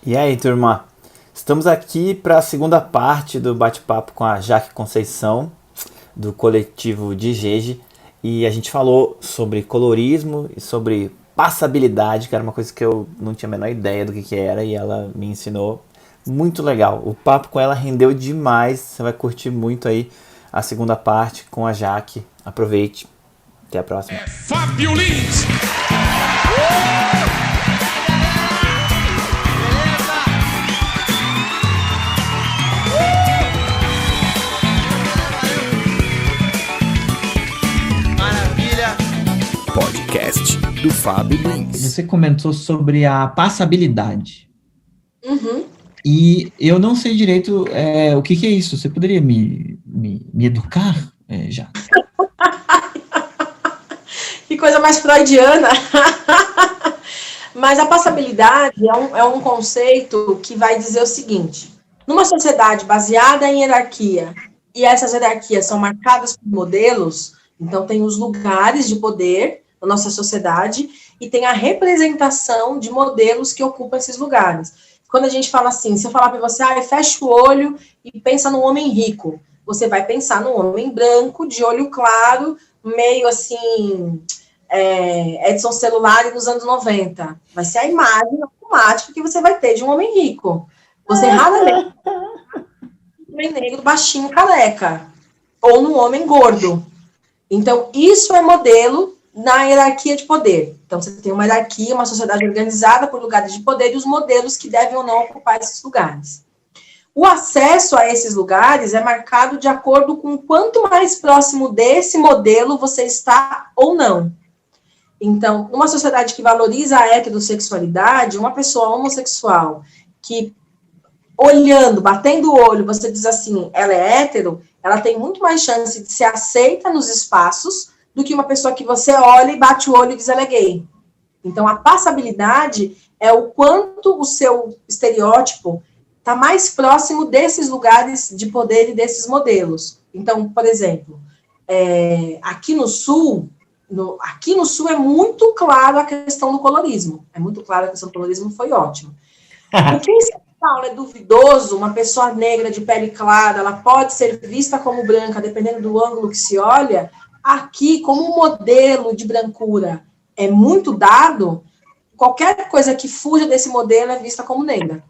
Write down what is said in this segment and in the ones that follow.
E aí, turma? Estamos aqui para a segunda parte do bate-papo com a Jaque Conceição, do coletivo Digeje, e a gente falou sobre colorismo e sobre passabilidade, que era uma coisa que eu não tinha a menor ideia do que era, e ela me ensinou. Muito legal. O papo com ela rendeu demais. Você vai curtir muito aí a segunda parte com a Jaque. Aproveite. Até a próxima. Fábio Lins. Podcast do Fábio Lins. Você comentou sobre a passabilidade. Uhum. E eu não sei direito o que é isso. Você poderia me educar, já? Que coisa mais freudiana. Mas a passabilidade é um conceito que vai dizer o seguinte: numa sociedade baseada em hierarquia, e essas hierarquias são marcadas por modelos, então tem os lugares de poder na nossa sociedade e tem a representação de modelos que ocupam esses lugares. Quando a gente fala assim, se eu falar para você, fecha o olho e pensa num homem rico, você vai pensar num homem branco, de olho claro, meio assim, Edson Celulari nos anos 90. Vai ser a imagem automática que você vai ter de um homem rico. Você raramente um homem negro, baixinho, careca. Ou num homem gordo. Então, isso é modelo na hierarquia de poder. Então, você tem uma hierarquia, uma sociedade organizada por lugares de poder e os modelos que devem ou não ocupar esses lugares. O acesso a esses lugares é marcado de acordo com quanto mais próximo desse modelo você está ou não. Então, numa sociedade que valoriza a heterossexualidade, uma pessoa homossexual que, olhando, batendo o olho, você diz assim, ela é hétero, ela tem muito mais chance de ser aceita nos espaços do que uma pessoa que você olha e bate o olho e diz ela é gay. Então, a passabilidade é o quanto o seu estereótipo está mais próximo desses lugares de poder e desses modelos. Então, por exemplo, aqui no Sul é muito claro a questão do colorismo. É muito claro a questão do colorismo, foi ótimo. O que em São Paulo é duvidoso, uma pessoa negra de pele clara, ela pode ser vista como branca, dependendo do ângulo que se olha. Aqui, como um modelo de brancura é muito dado, qualquer coisa que fuja desse modelo é vista como negra.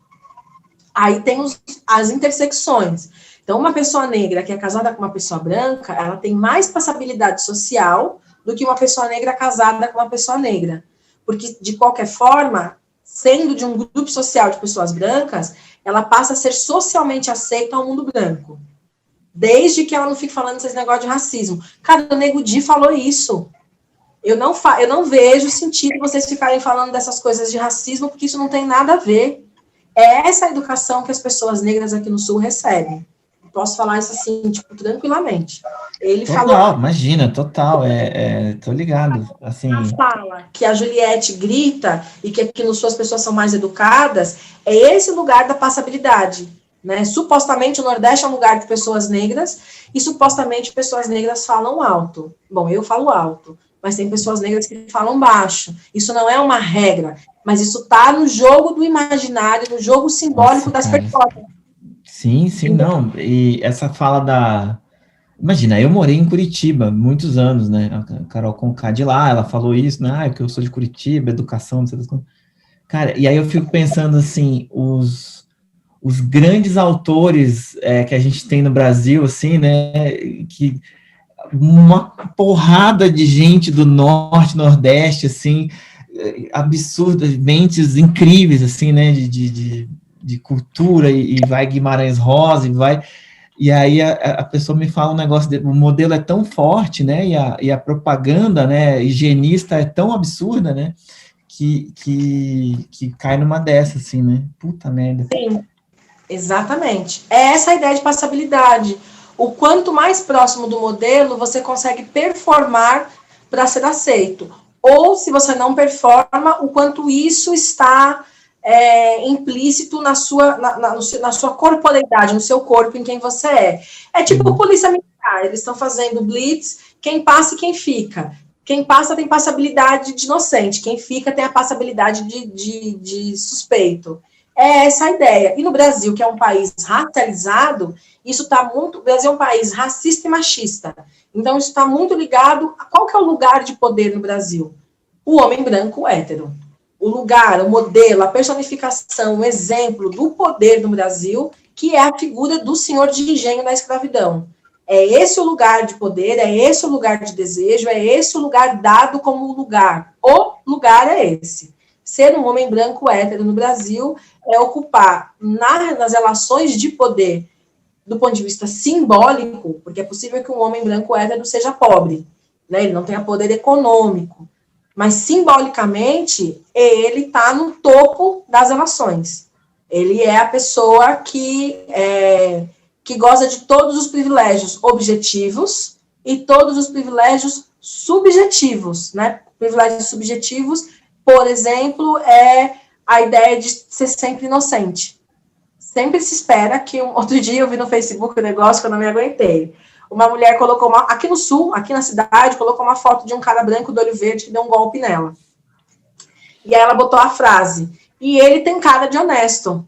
Aí tem as intersecções. Então, uma pessoa negra que é casada com uma pessoa branca, ela tem mais passabilidade social do que uma pessoa negra casada com uma pessoa negra. Porque, de qualquer forma, sendo de um grupo social de pessoas brancas, ela passa a ser socialmente aceita ao mundo branco. Desde que ela não fique falando esses negócios de racismo. Cara, o Nego Di falou isso. Eu não vejo sentido vocês ficarem falando dessas coisas de racismo, porque isso não tem nada a ver. É essa a educação que as pessoas negras aqui no Sul recebem. Posso falar isso assim, tipo, tranquilamente. Ele falou... Imagina, total, tô ligado, assim... A fala que a Juliette grita e que aqui no Sul as pessoas são mais educadas, é esse lugar da passabilidade, né? Supostamente o Nordeste é um lugar de pessoas negras e supostamente pessoas negras falam alto. Bom, eu falo alto, mas tem pessoas negras que falam baixo. Isso não é uma regra, mas isso está no jogo do imaginário, no jogo simbólico das pessoas. Sim, não. E essa fala da... Imagina, eu morei em Curitiba muitos anos, né? A Carol Conká de lá, ela falou isso, né? Que eu sou de Curitiba, educação, não sei das coisas. Cara, e aí eu fico pensando assim, os grandes autores que a gente tem no Brasil, assim, né? Que uma porrada de gente do Norte, Nordeste, assim, absurdas, mentes incríveis, assim, né? De cultura, e vai Guimarães Rosa, e vai... E aí a pessoa me fala um negócio, o modelo é tão forte, né, e a propaganda, né, higienista é tão absurda, né, que cai numa dessa, assim, né, puta merda. Sim, exatamente. É essa a ideia de passabilidade. O quanto mais próximo do modelo, você consegue performar para ser aceito. Ou, se você não performa, o quanto isso está... implícito na sua corporeidade, no seu corpo, em quem você é. É tipo polícia militar, eles estão fazendo blitz, quem passa e quem fica. Quem passa tem passabilidade de inocente, quem fica tem a passabilidade de suspeito. É essa a ideia. E no Brasil, que é um país racializado, isso está muito... O Brasil é um país racista e machista. Então, isso está muito ligado a qual que é o lugar de poder no Brasil? O homem branco hétero. O lugar, o modelo, a personificação, o exemplo do poder no Brasil, que é a figura do senhor de engenho na escravidão. É esse o lugar de poder, é esse o lugar de desejo, é esse o lugar dado como lugar. O lugar é esse. Ser um homem branco hétero no Brasil é ocupar nas relações de poder, do ponto de vista simbólico, porque é possível que um homem branco hétero seja pobre, né? Ele não tenha poder econômico, mas simbolicamente ele está no topo das relações. Ele é a pessoa que goza de todos os privilégios objetivos e todos os privilégios subjetivos, né? Privilégios subjetivos, por exemplo, é a ideia de ser sempre inocente. Sempre se espera que... Outro dia eu vi no Facebook um negócio que eu não me aguentei. Uma mulher colocou aqui no sul, aqui na cidade, colocou uma foto de um cara branco do olho verde que deu um golpe nela. E aí ela botou a frase, e ele tem cara de honesto.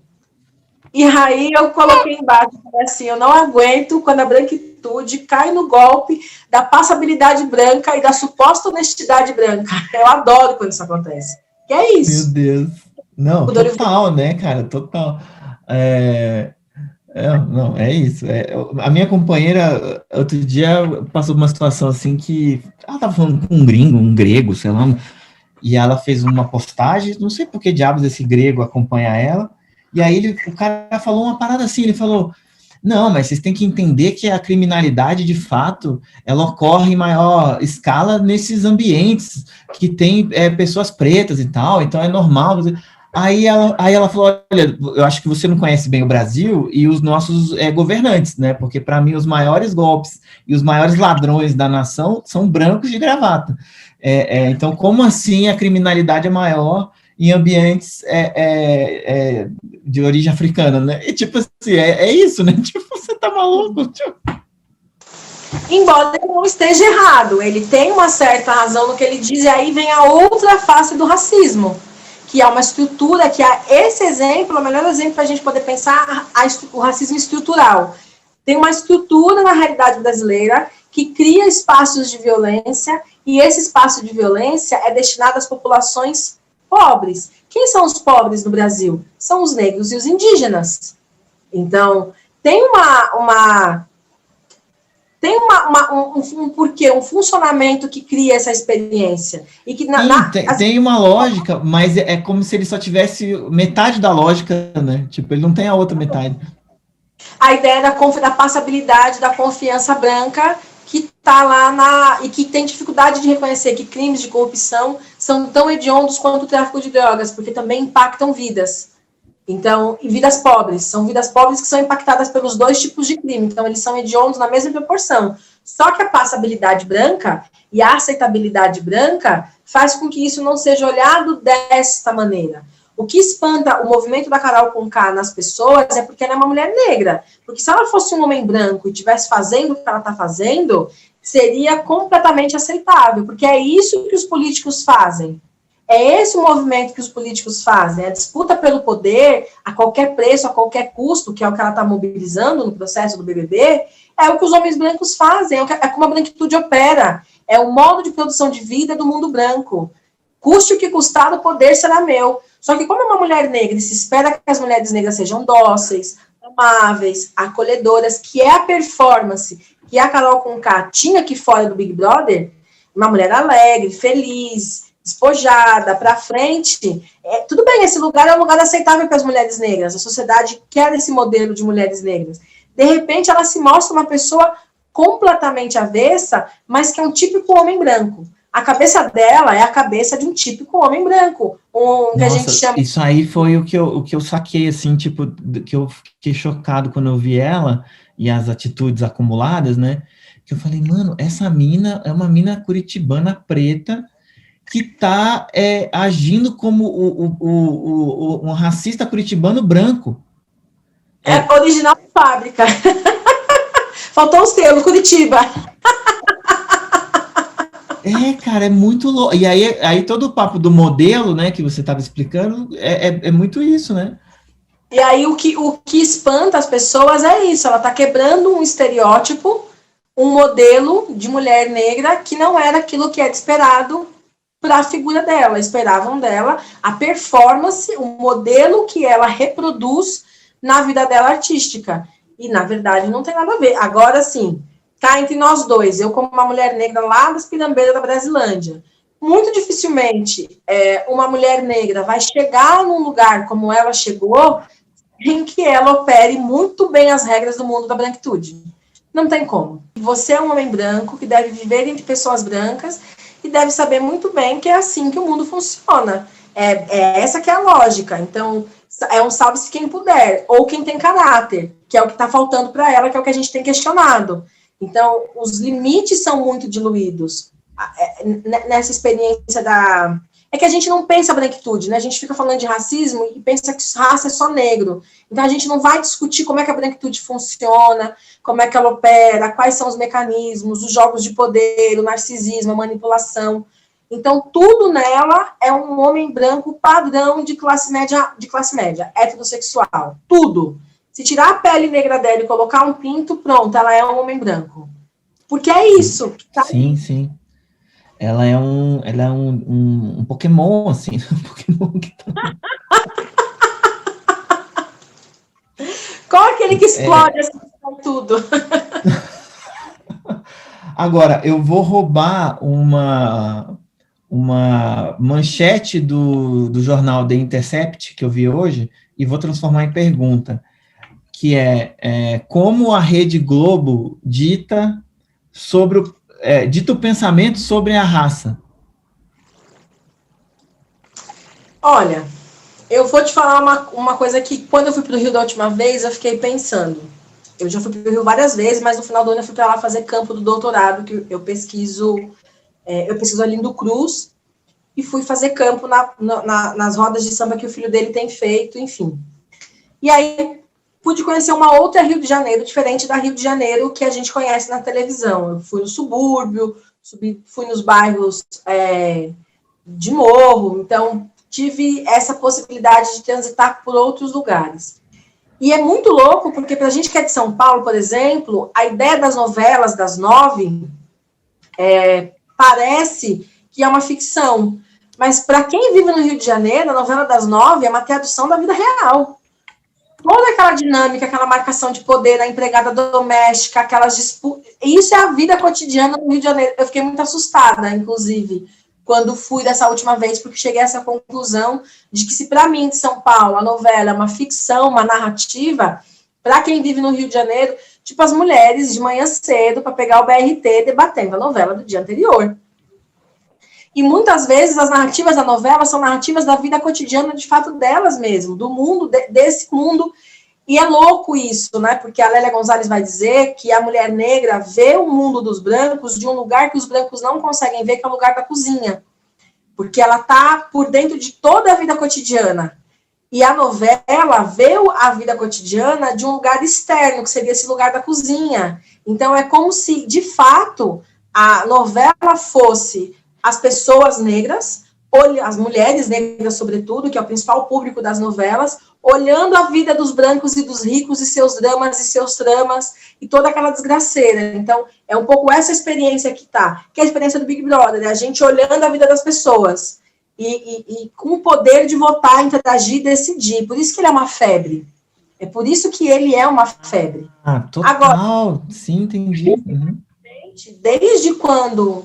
E aí eu coloquei embaixo, assim, eu não aguento quando a branquitude cai no golpe da passabilidade branca e da suposta honestidade branca. Eu adoro quando isso acontece. Que é isso. Meu Deus. Não, total, né, cara? Total. Não, é isso. A minha companheira, outro dia, passou por uma situação assim que ela estava falando com um gringo, um grego, sei lá, e ela fez uma postagem, não sei por que diabos esse grego acompanha ela, e aí o cara falou uma parada assim, ele falou, não, mas vocês têm que entender que a criminalidade, de fato, ela ocorre em maior escala nesses ambientes que tem pessoas pretas e tal, então é normal. Aí ela falou, olha, eu acho que você não conhece bem o Brasil e os nossos governantes, né? Porque, para mim, os maiores golpes e os maiores ladrões da nação são brancos de gravata. Então, como assim a criminalidade é maior em ambientes de origem africana, né? E, tipo assim, é isso, né? Tipo, você tá maluco? Tipo... Embora ele não esteja errado, ele tem uma certa razão no que ele diz, e aí vem a outra face do racismo, que é uma estrutura, que é esse exemplo, o melhor exemplo para a gente poder pensar o racismo estrutural. Tem uma estrutura na realidade brasileira que cria espaços de violência, e esse espaço de violência é destinado às populações pobres. Quem são os pobres no Brasil? São os negros e os indígenas. Então, tem um porquê, um funcionamento que cria essa experiência. E que tem uma lógica, mas é como se ele só tivesse metade da lógica, né? Tipo, ele não tem a outra metade. A ideia da passabilidade, da confiança branca, que está lá e que tem dificuldade de reconhecer que crimes de corrupção são tão hediondos quanto o tráfico de drogas, porque também impactam vidas. Então, e vidas pobres, são vidas pobres que são impactadas pelos dois tipos de crime, então eles são hediondos na mesma proporção. Só que a passabilidade branca e a aceitabilidade branca faz com que isso não seja olhado desta maneira. O que espanta o movimento da Carol Conká nas pessoas é porque ela é uma mulher negra. Porque se ela fosse um homem branco e estivesse fazendo o que ela está fazendo, seria completamente aceitável, porque é isso que os políticos fazem. É esse o movimento que os políticos fazem, a disputa pelo poder, a qualquer preço, a qualquer custo, que é o que ela está mobilizando no processo do BBB, é o que os homens brancos fazem, é como a branquitude opera, é o modo de produção de vida do mundo branco. Custe o que custar, o poder será meu. Só que como é uma mulher negra e se espera que as mulheres negras sejam dóceis, amáveis, acolhedoras, que é a performance que a Carol Conká tinha aqui fora do Big Brother, uma mulher alegre, feliz, despojada, para frente, tudo bem, esse lugar é um lugar aceitável para as mulheres negras, a sociedade quer esse modelo de mulheres negras. De repente, ela se mostra uma pessoa completamente avessa, mas que é um típico homem branco. A cabeça dela é a cabeça de um típico homem branco, que a gente chama... Isso aí foi o que eu saquei, assim, tipo, que eu fiquei chocado quando eu vi ela e as atitudes acumuladas, né? Que eu falei, mano, essa mina é uma mina curitibana preta que tá agindo como um racista curitibano branco. É original fábrica. Faltou o selo, Curitiba. Cara, é muito louco. E aí todo o papo do modelo, né, que você estava explicando, é muito isso, né? E aí o que espanta as pessoas é isso, ela está quebrando um estereótipo, um modelo de mulher negra que não era aquilo que era esperado para a figura dela. Esperavam dela a performance, o modelo que ela reproduz na vida dela artística. E, na verdade, não tem nada a ver. Agora, sim, cá entre nós dois, eu como uma mulher negra lá das Pirambeiras da Brasilândia, muito dificilmente uma mulher negra vai chegar num lugar como ela chegou, em que ela opere muito bem as regras do mundo da branquitude. Não tem como. Você é um homem branco que deve viver entre pessoas brancas e deve saber muito bem que é assim que o mundo funciona. É essa que é a lógica. Então, é um salve-se quem puder, ou quem tem caráter, que é o que está faltando para ela, que é o que a gente tem questionado. Então, os limites são muito diluídos. Nessa experiência da... É que a gente não pensa branquitude, né? A gente fica falando de racismo e pensa que raça é só negro. Então, a gente não vai discutir como é que a branquitude funciona, como é que ela opera, quais são os mecanismos, os jogos de poder, o narcisismo, a manipulação. Então, tudo nela é um homem branco padrão de classe média, heterossexual. Tudo. Se tirar a pele negra dela e colocar um pinto, pronto, ela é um homem branco. Porque é isso. Tá? Sim, sim. Ela é um Pokémon, assim, um Pokémon que tá... Qual é aquele que explode assim, tudo? Agora, eu vou roubar uma manchete do jornal The Intercept, que eu vi hoje, e vou transformar em pergunta, que é como a Rede Globo dita o pensamento sobre a raça. Olha, eu vou te falar uma coisa que, quando eu fui para o Rio da última vez, eu fiquei pensando. Eu já fui para o Rio várias vezes, mas no final do ano eu fui para lá fazer campo do doutorado, que eu pesquiso ali no Cruz, e fui fazer campo nas rodas de samba que o filho dele tem feito, enfim. E aí, pude conhecer uma outra Rio de Janeiro, diferente da Rio de Janeiro que a gente conhece na televisão. Eu fui no subúrbio, fui nos bairros de morro, então tive essa possibilidade de transitar por outros lugares. E é muito louco, porque para a gente que é de São Paulo, por exemplo, a ideia das novelas das 9 parece que é uma ficção. Mas para quem vive no Rio de Janeiro, a novela das 9 é uma tradução da vida real. Toda aquela dinâmica, aquela marcação de poder, a empregada doméstica, aquelas disputas. Isso é a vida cotidiana no Rio de Janeiro. Eu fiquei muito assustada, inclusive, quando fui dessa última vez, porque cheguei a essa conclusão de que se para mim, de São Paulo, a novela é uma ficção, uma narrativa, para quem vive no Rio de Janeiro, tipo as mulheres de manhã cedo para pegar o BRT debatendo a novela do dia anterior. E muitas vezes as narrativas da novela são narrativas da vida cotidiana, de fato, delas mesmo, do mundo, desse mundo. E é louco isso, né? Porque a Lélia Gonzalez vai dizer que a mulher negra vê o mundo dos brancos de um lugar que os brancos não conseguem ver, que é o lugar da cozinha. Porque ela está por dentro de toda a vida cotidiana. E a novela vê a vida cotidiana de um lugar externo, que seria esse lugar da cozinha. Então, é como se, de fato, a novela fosse as pessoas negras, as mulheres negras, sobretudo, que é o principal público das novelas, olhando a vida dos brancos e dos ricos e seus dramas e seus tramas e toda aquela desgraceira. Então, é um pouco essa experiência que é a experiência do Big Brother, a gente olhando a vida das pessoas e com o poder de votar, interagir, decidir. Por isso que ele é uma febre. É por isso que ele é uma febre. Total. Agora, sim, entendi. Desde quando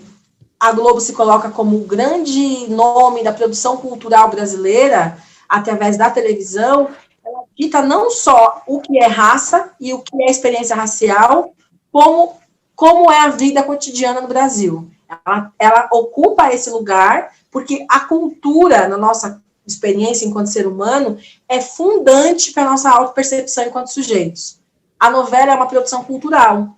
a Globo se coloca como o grande nome da produção cultural brasileira, através da televisão, ela dita não só o que é raça e o que é experiência racial, como é a vida cotidiana no Brasil. Ela ocupa esse lugar, porque a cultura, na nossa experiência enquanto ser humano, é fundante para a nossa autopercepção enquanto sujeitos. A novela é uma produção cultural.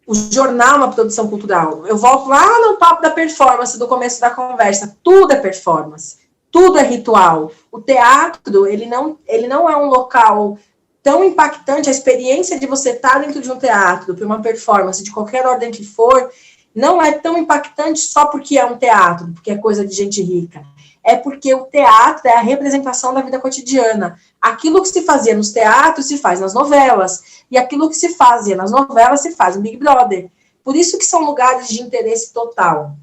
O jornal é uma produção cultural. Eu volto lá no papo da performance, do começo da conversa. Tudo é performance. Tudo é ritual. O teatro, ele não é um local tão impactante. A experiência de você estar dentro de um teatro, para uma performance, de qualquer ordem que for, não é tão impactante só porque é um teatro, porque é coisa de gente rica. é porque o teatro é a representação da vida cotidiana. Aquilo que se fazia nos teatros se faz nas novelas, e aquilo que se fazia nas novelas se faz no Big Brother. Por isso que são lugares de interesse total.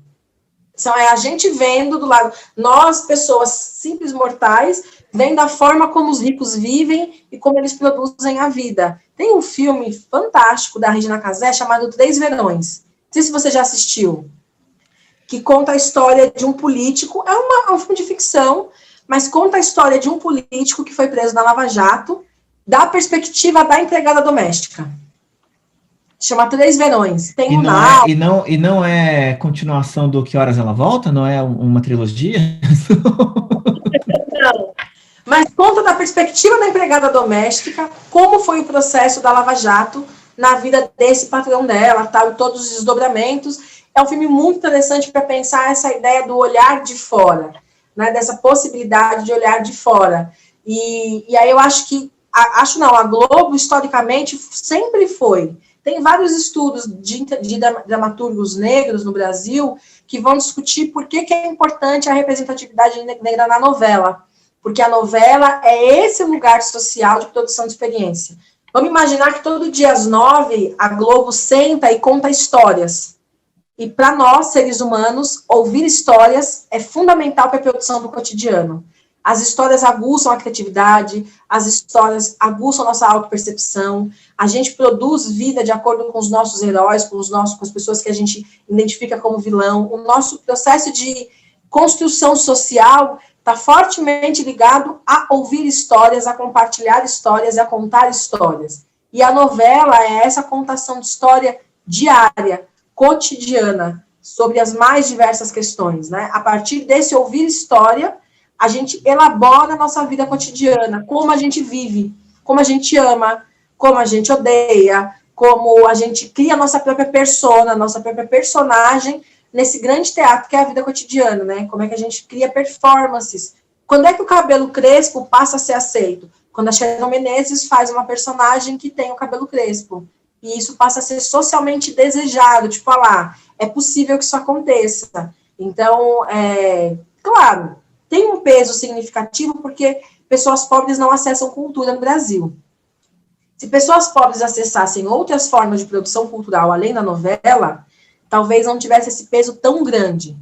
É a gente vendo do lado, nós, pessoas simples mortais, vendo a forma como os ricos vivem e como eles produzem a vida. Tem um filme fantástico da Regina Casé chamado Três Verões. Não sei se você já assistiu. Que conta a história de um político, é um filme de ficção, mas conta a história de um político que foi preso na Lava Jato, da perspectiva da empregada doméstica. Chama Três Verões. Tem e não é continuação do Que Horas Ela Volta? Não é uma trilogia? Não. Mas conta da perspectiva da empregada doméstica, como foi o processo da Lava Jato na vida desse patrão dela, tal, e todos os desdobramentos. É um filme muito interessante para pensar essa ideia do olhar de fora, né, dessa possibilidade de olhar de fora. E aí eu acho que, a Globo, historicamente, sempre foi. Tem vários estudos de dramaturgos negros no Brasil que vão discutir por que é importante a representatividade negra na novela. Porque a novela é esse lugar social de produção de experiência. Vamos imaginar que todo dia às 9 a Globo senta e conta histórias. E para nós, seres humanos, ouvir histórias é fundamental para a produção do cotidiano. As histórias aguçam a criatividade, as histórias aguçam a nossa autopercepção, a gente produz vida de acordo com os nossos heróis, com as pessoas que a gente identifica como vilão. O nosso processo de construção social está fortemente ligado a ouvir histórias, a compartilhar histórias, a contar histórias. E a novela é essa contação de história diária, cotidiana, sobre as mais diversas questões, né? A partir desse ouvir história, a gente elabora a nossa vida cotidiana, como a gente vive, como a gente ama, como a gente odeia, como a gente cria a nossa própria persona, nossa própria personagem nesse grande teatro que é a vida cotidiana, né? Como é que a gente cria performances. Quando é que o cabelo crespo passa a ser aceito? Quando a Sharon Menezes faz uma personagem que tem o cabelo crespo. E isso passa a ser socialmente desejado, tipo, é possível que isso aconteça. Então, claro, tem um peso significativo porque pessoas pobres não acessam cultura no Brasil. Se pessoas pobres acessassem outras formas de produção cultural além da novela, talvez não tivesse esse peso tão grande.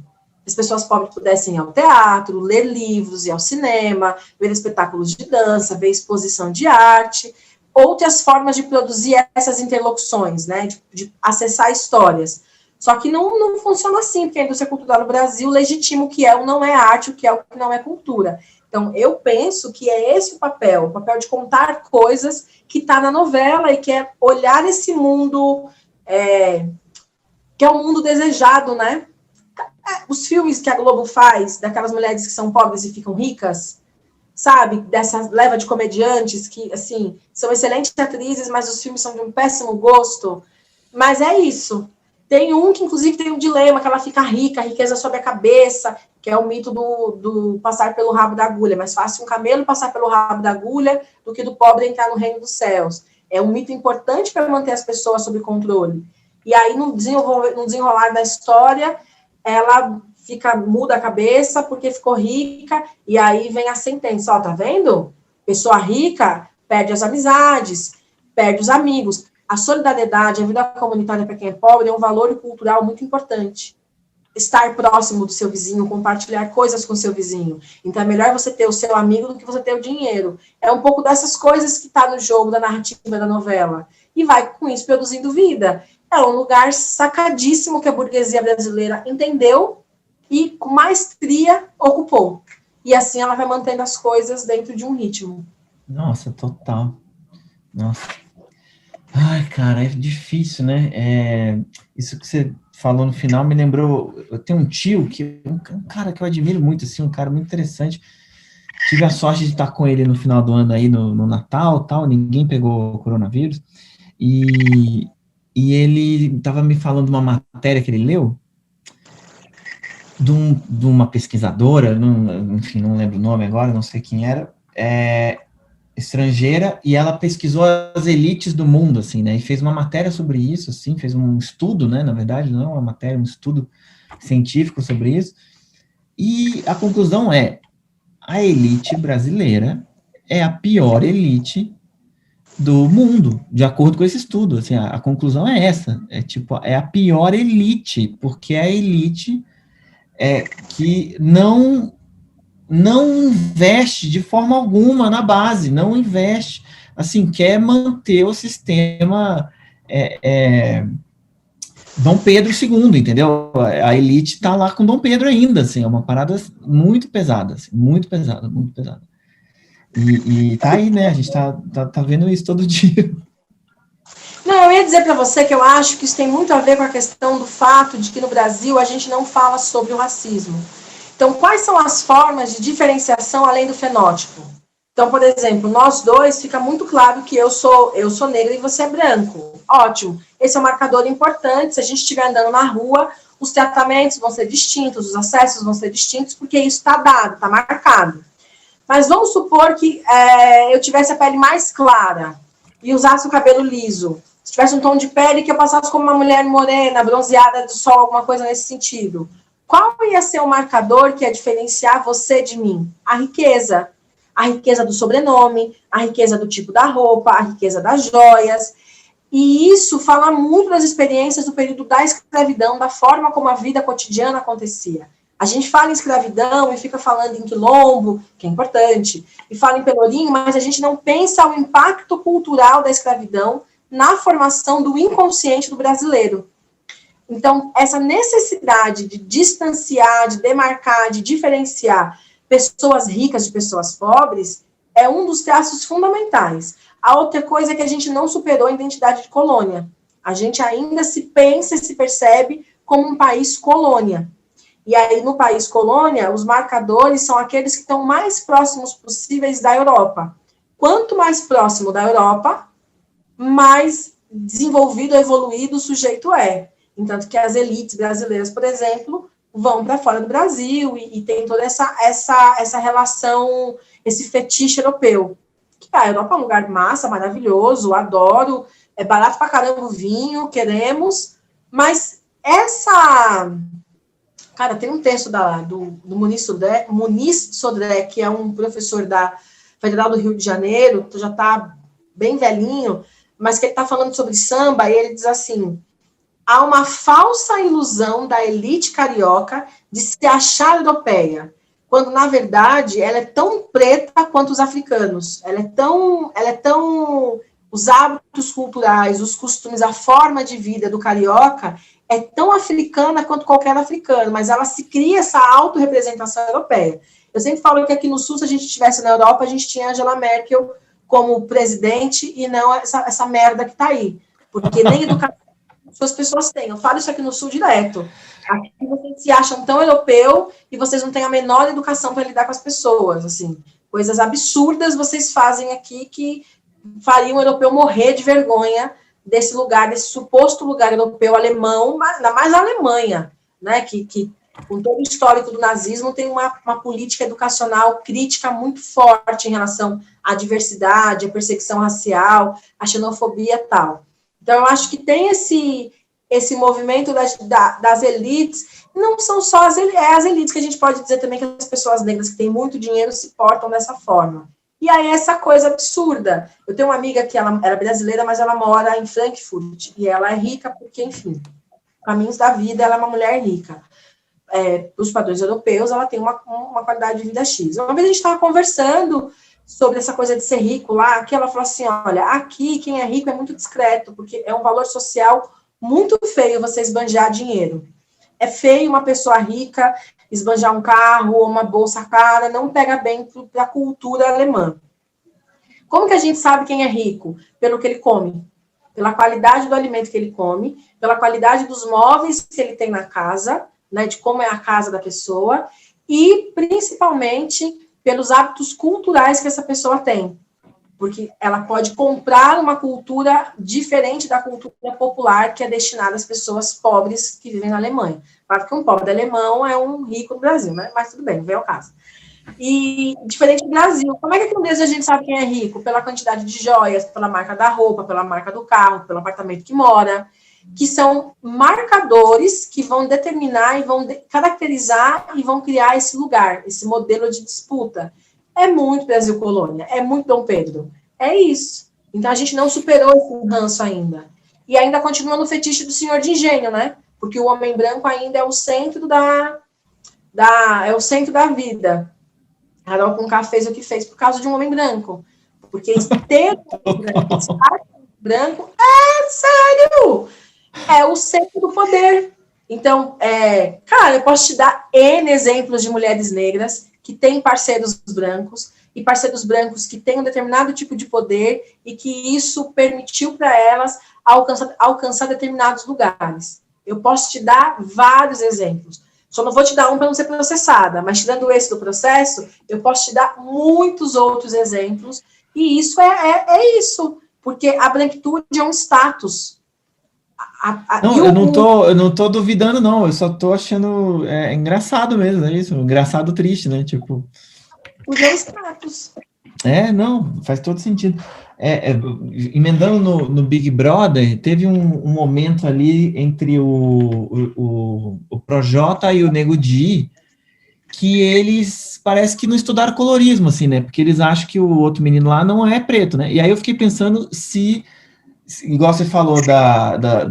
As pessoas pobres pudessem ir ao teatro, ler livros, ir ao cinema, ver espetáculos de dança, ver exposição de arte, outras formas de produzir essas interlocuções, né, de acessar histórias. Só que não funciona assim, porque a indústria cultural no Brasil legitima o que é ou não é arte, o que não é cultura. Então, eu penso que é esse o papel de contar coisas que está na novela e que é olhar esse mundo, que é um mundo desejado, né? Os filmes que a Globo faz, daquelas mulheres que são pobres e ficam ricas, sabe? Dessa leva de comediantes que, assim, são excelentes atrizes, mas os filmes são de um péssimo gosto. Mas é isso. Tem um que, inclusive, tem um dilema, que ela fica rica, a riqueza sobe a cabeça, que é o mito do passar pelo rabo da agulha. É mais fácil um camelo passar pelo rabo da agulha do que do pobre entrar no reino dos céus. É um mito importante para manter as pessoas sob controle. E aí, no desenrolar da história, ela muda a cabeça porque ficou rica, e aí vem a sentença. Tá vendo? Pessoa rica perde as amizades, perde os amigos. A solidariedade, a vida comunitária para quem é pobre é um valor cultural muito importante. Estar próximo do seu vizinho, compartilhar coisas com o seu vizinho. Então, é melhor você ter o seu amigo do que você ter o dinheiro. É um pouco dessas coisas que está no jogo da narrativa da novela. E vai, com isso, produzindo vida. É um lugar sacadíssimo que a burguesia brasileira entendeu e, com maestria, ocupou. E assim ela vai mantendo as coisas dentro de um ritmo. Nossa, total. Nossa. Ai, cara, é difícil, né? Isso que você falou no final me lembrou. Eu tenho um tio, um cara que eu admiro muito, assim, um cara muito interessante. Tive a sorte de estar com ele no final do ano aí, no Natal, tal, ninguém pegou coronavírus. E ele estava me falando de uma matéria que ele leu, de uma pesquisadora, enfim, não lembro o nome agora, não sei quem era, estrangeira, e ela pesquisou as elites do mundo, assim, né, e fez uma matéria sobre isso, assim, fez um estudo, né, na verdade, não uma matéria, um estudo científico sobre isso, E a conclusão é, a elite brasileira é a pior elite do mundo, de acordo com esse estudo. Assim, a conclusão é essa, é a pior elite, porque é a elite que não investe de forma alguma na base, não investe, assim, quer manter o sistema Dom Pedro II, entendeu? A elite está lá com Dom Pedro ainda, assim, é uma parada muito pesada, assim, muito pesada, muito pesada. E tá aí, né, a gente tá vendo isso todo dia. Não, eu ia dizer para você que eu acho que isso tem muito a ver com a questão do fato de que no Brasil a gente não fala sobre o racismo. Então, quais são as formas de diferenciação além do fenótipo? Então, por exemplo, nós dois, fica muito claro que eu sou negra e você é branco. Ótimo. Esse é um marcador importante. Se a gente estiver andando na rua, os tratamentos vão ser distintos, os acessos vão ser distintos, porque isso está dado, está marcado. Mas vamos supor que eu tivesse a pele mais clara e usasse o cabelo liso. Se tivesse um tom de pele que eu passasse como uma mulher morena, bronzeada do sol, alguma coisa nesse sentido. Qual ia ser o marcador que ia diferenciar você de mim? A riqueza. A riqueza do sobrenome, a riqueza do tipo da roupa, a riqueza das joias. E isso fala muito das experiências do período da escravidão, da forma como a vida cotidiana acontecia. A gente fala em escravidão e fica falando em quilombo, que é importante, e fala em pelourinho, mas a gente não pensa o impacto cultural da escravidão na formação do inconsciente do brasileiro. Então, essa necessidade de distanciar, de demarcar, de diferenciar pessoas ricas de pessoas pobres é um dos traços fundamentais. A outra coisa é que a gente não superou a identidade de colônia. A gente ainda se pensa e se percebe como um país colônia. E aí, no país colônia, os marcadores são aqueles que estão mais próximos possíveis da Europa. Quanto mais próximo da Europa, mais desenvolvido, evoluído o sujeito é. Entanto que as elites brasileiras, por exemplo, vão para fora do Brasil e tem toda essa relação, esse fetiche europeu. Que a Europa é um lugar massa, maravilhoso, adoro, é barato pra caramba o vinho, queremos, mas Cara, tem um texto do Muniz Sodré, que é um professor da Federal do Rio de Janeiro, que já está bem velhinho, mas que ele está falando sobre samba, e ele diz assim: há uma falsa ilusão da elite carioca de se achar europeia, quando, na verdade, ela é tão preta quanto os africanos. Ela é tão os hábitos culturais, os costumes, a forma de vida do carioca é tão africana quanto qualquer africano, mas ela se cria essa autorrepresentação europeia. Eu sempre falo que aqui no Sul, se a gente estivesse na Europa, a gente tinha Angela Merkel como presidente e não essa merda que está aí. Porque nem educação as pessoas têm. Eu falo isso aqui no Sul direto. Aqui vocês se acham tão europeu e vocês não têm a menor educação para lidar com as pessoas. Assim, coisas absurdas vocês fazem aqui que fariam o europeu morrer de vergonha desse lugar, desse suposto lugar europeu alemão, ainda mais a Alemanha, né, que com todo o histórico do nazismo tem uma política educacional crítica muito forte em relação à diversidade, à perseguição racial, à xenofobia e tal. Então, eu acho que tem esse movimento das elites, não são só as elites, que a gente pode dizer também que as pessoas negras que têm muito dinheiro se portam dessa forma. E aí, essa coisa absurda. Eu tenho uma amiga que ela era brasileira, mas ela mora em Frankfurt, e ela é rica porque, enfim, caminhos da vida, ela é uma mulher rica. Os padrões europeus, ela tem uma qualidade de vida X. Uma vez a gente estava conversando sobre essa coisa de ser rico lá, que ela falou assim, olha, aqui quem é rico é muito discreto, porque é um valor social muito feio você esbanjar dinheiro. É feio uma pessoa rica esbanjar um carro ou uma bolsa cara, não pega bem para a cultura alemã. Como que a gente sabe quem é rico? Pelo que ele come, pela qualidade do alimento que ele come, pela qualidade dos móveis que ele tem na casa, né, de como é a casa da pessoa, e principalmente pelos hábitos culturais que essa pessoa tem. Porque ela pode comprar uma cultura diferente da cultura popular que é destinada às pessoas pobres que vivem na Alemanha. Claro que um pobre alemão é um rico no Brasil, né? Mas tudo bem, vem ao caso. E diferente do Brasil, como é que aqui no Brasil a gente sabe quem é rico? Pela quantidade de joias, pela marca da roupa, pela marca do carro, pelo apartamento que mora. que são marcadores que vão determinar e vão caracterizar e vão criar esse lugar, esse modelo de disputa. É muito Brasil Colônia, é muito Dom Pedro. É isso. Então, a gente não superou esse ranço ainda. E ainda continua no fetiche do senhor de engenho, né? Porque o homem branco ainda é o centro é o centro da vida. Carol Conká fez o que fez por causa de um homem branco. Porque ter um homem branco, estar com um branco, é sério! É o centro do poder. Então, cara, eu posso te dar N exemplos de mulheres negras que têm parceiros brancos, e parceiros brancos que têm um determinado tipo de poder, e que isso permitiu para elas alcançar determinados lugares. Eu posso te dar vários exemplos. Só não vou te dar um para não ser processada, mas tirando esse do processo, eu posso te dar muitos outros exemplos, e isso é isso, porque a branquitude é um status. Não, eu não tô duvidando, não. Eu só tô achando engraçado mesmo, é isso. Engraçado triste, né? Tipo. O meu status. Não, faz todo sentido. Emendando no Big Brother, teve um momento ali entre o Projota e o Nego Di, que eles parece que não estudaram colorismo, assim, né? Porque eles acham que o outro menino lá não é preto, né? E aí eu fiquei pensando igual você falou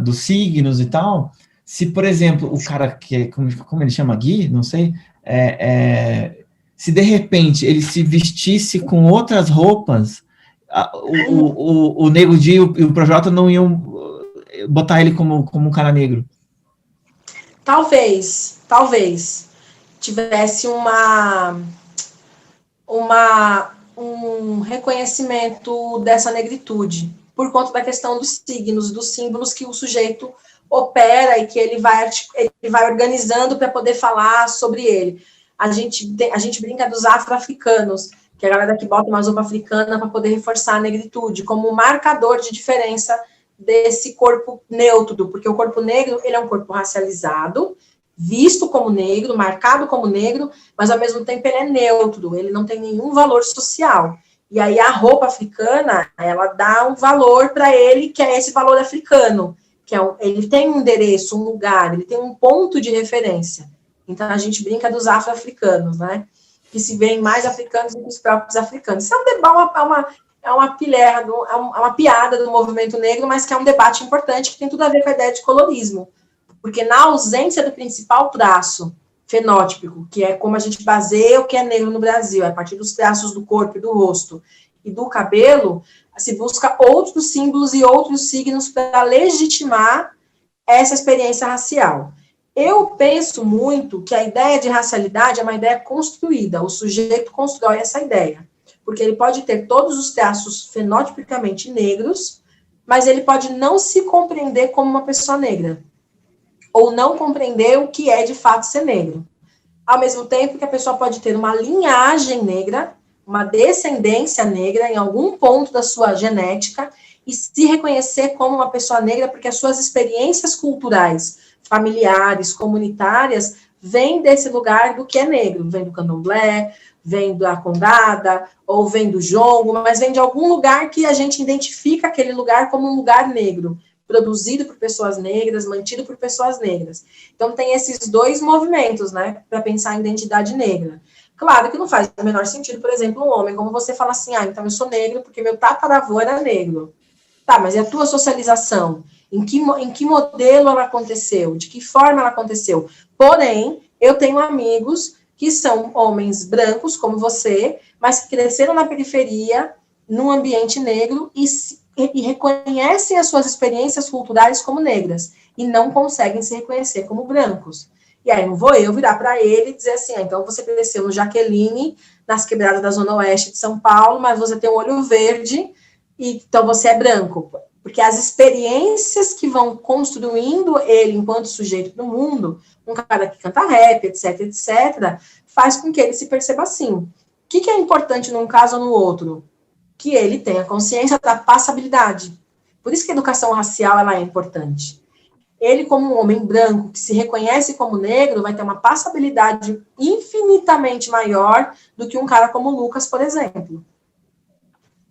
dos signos e tal, se, por exemplo, o cara que, como ele chama, Gui, não sei, se de repente ele se vestisse com outras roupas, o Nego Di e o Projota não iam botar ele como um cara negro. Talvez tivesse um reconhecimento dessa negritude, por conta da questão dos signos, dos símbolos que o sujeito opera e que ele vai organizando para poder falar sobre ele. A gente brinca dos afro-africanos, que é a galera que bota uma roupa africana para poder reforçar a negritude, como um marcador de diferença desse corpo neutro, porque o corpo negro, ele é um corpo racializado, visto como negro, marcado como negro, mas ao mesmo tempo ele é neutro, ele não tem nenhum valor social. E aí a roupa africana, ela dá um valor para ele, que é esse valor africano, que ele tem um endereço, um lugar, ele tem um ponto de referência. Então a gente brinca dos afro-africanos, né? Que se veem mais africanos do que os próprios africanos. Isso é uma piada do movimento negro, mas que é um debate importante, que tem tudo a ver com a ideia de colorismo. Porque na ausência do principal traço fenótipico, que é como a gente baseia o que é negro no Brasil, a partir dos traços do corpo e do rosto e do cabelo, se busca outros símbolos e outros signos para legitimar essa experiência racial. Eu penso muito que a ideia de racialidade é uma ideia construída, o sujeito constrói essa ideia, porque ele pode ter todos os traços fenotipicamente negros, mas ele pode não se compreender como uma pessoa negra, ou não compreender o que é de fato ser negro. Ao mesmo tempo que a pessoa pode ter uma linhagem negra, uma descendência negra em algum ponto da sua genética e se reconhecer como uma pessoa negra porque as suas experiências culturais, familiares, comunitárias, vêm desse lugar do que é negro, vem do candomblé, vem da congada, ou vem do jongo, mas vem de algum lugar que a gente identifica aquele lugar como um lugar negro, produzido por pessoas negras, mantido por pessoas negras. Então, tem esses dois movimentos, né, para pensar em identidade negra. Claro que não faz o menor sentido, por exemplo, um homem, como você fala assim, então eu sou negro porque meu tataravô era negro. Tá, mas e a tua socialização? Em que modelo ela aconteceu? De que forma ela aconteceu? Porém, eu tenho amigos que são homens brancos, como você, mas que cresceram na periferia, num ambiente negro, e reconhecem as suas experiências culturais como negras, e não conseguem se reconhecer como brancos. E aí não vou eu virar para ele e dizer assim, então você cresceu no Jaqueline, nas quebradas da Zona Oeste de São Paulo, mas você tem um olho verde, e então você é branco. Porque as experiências que vão construindo ele enquanto sujeito do mundo, um cara que canta rap, etc, etc, faz com que ele se perceba assim. O que é importante num caso ou no outro? Que ele tenha consciência da passabilidade. Por isso que a educação racial ela é importante. Ele, como um homem branco que se reconhece como negro, vai ter uma passabilidade infinitamente maior do que um cara como o Lucas, por exemplo.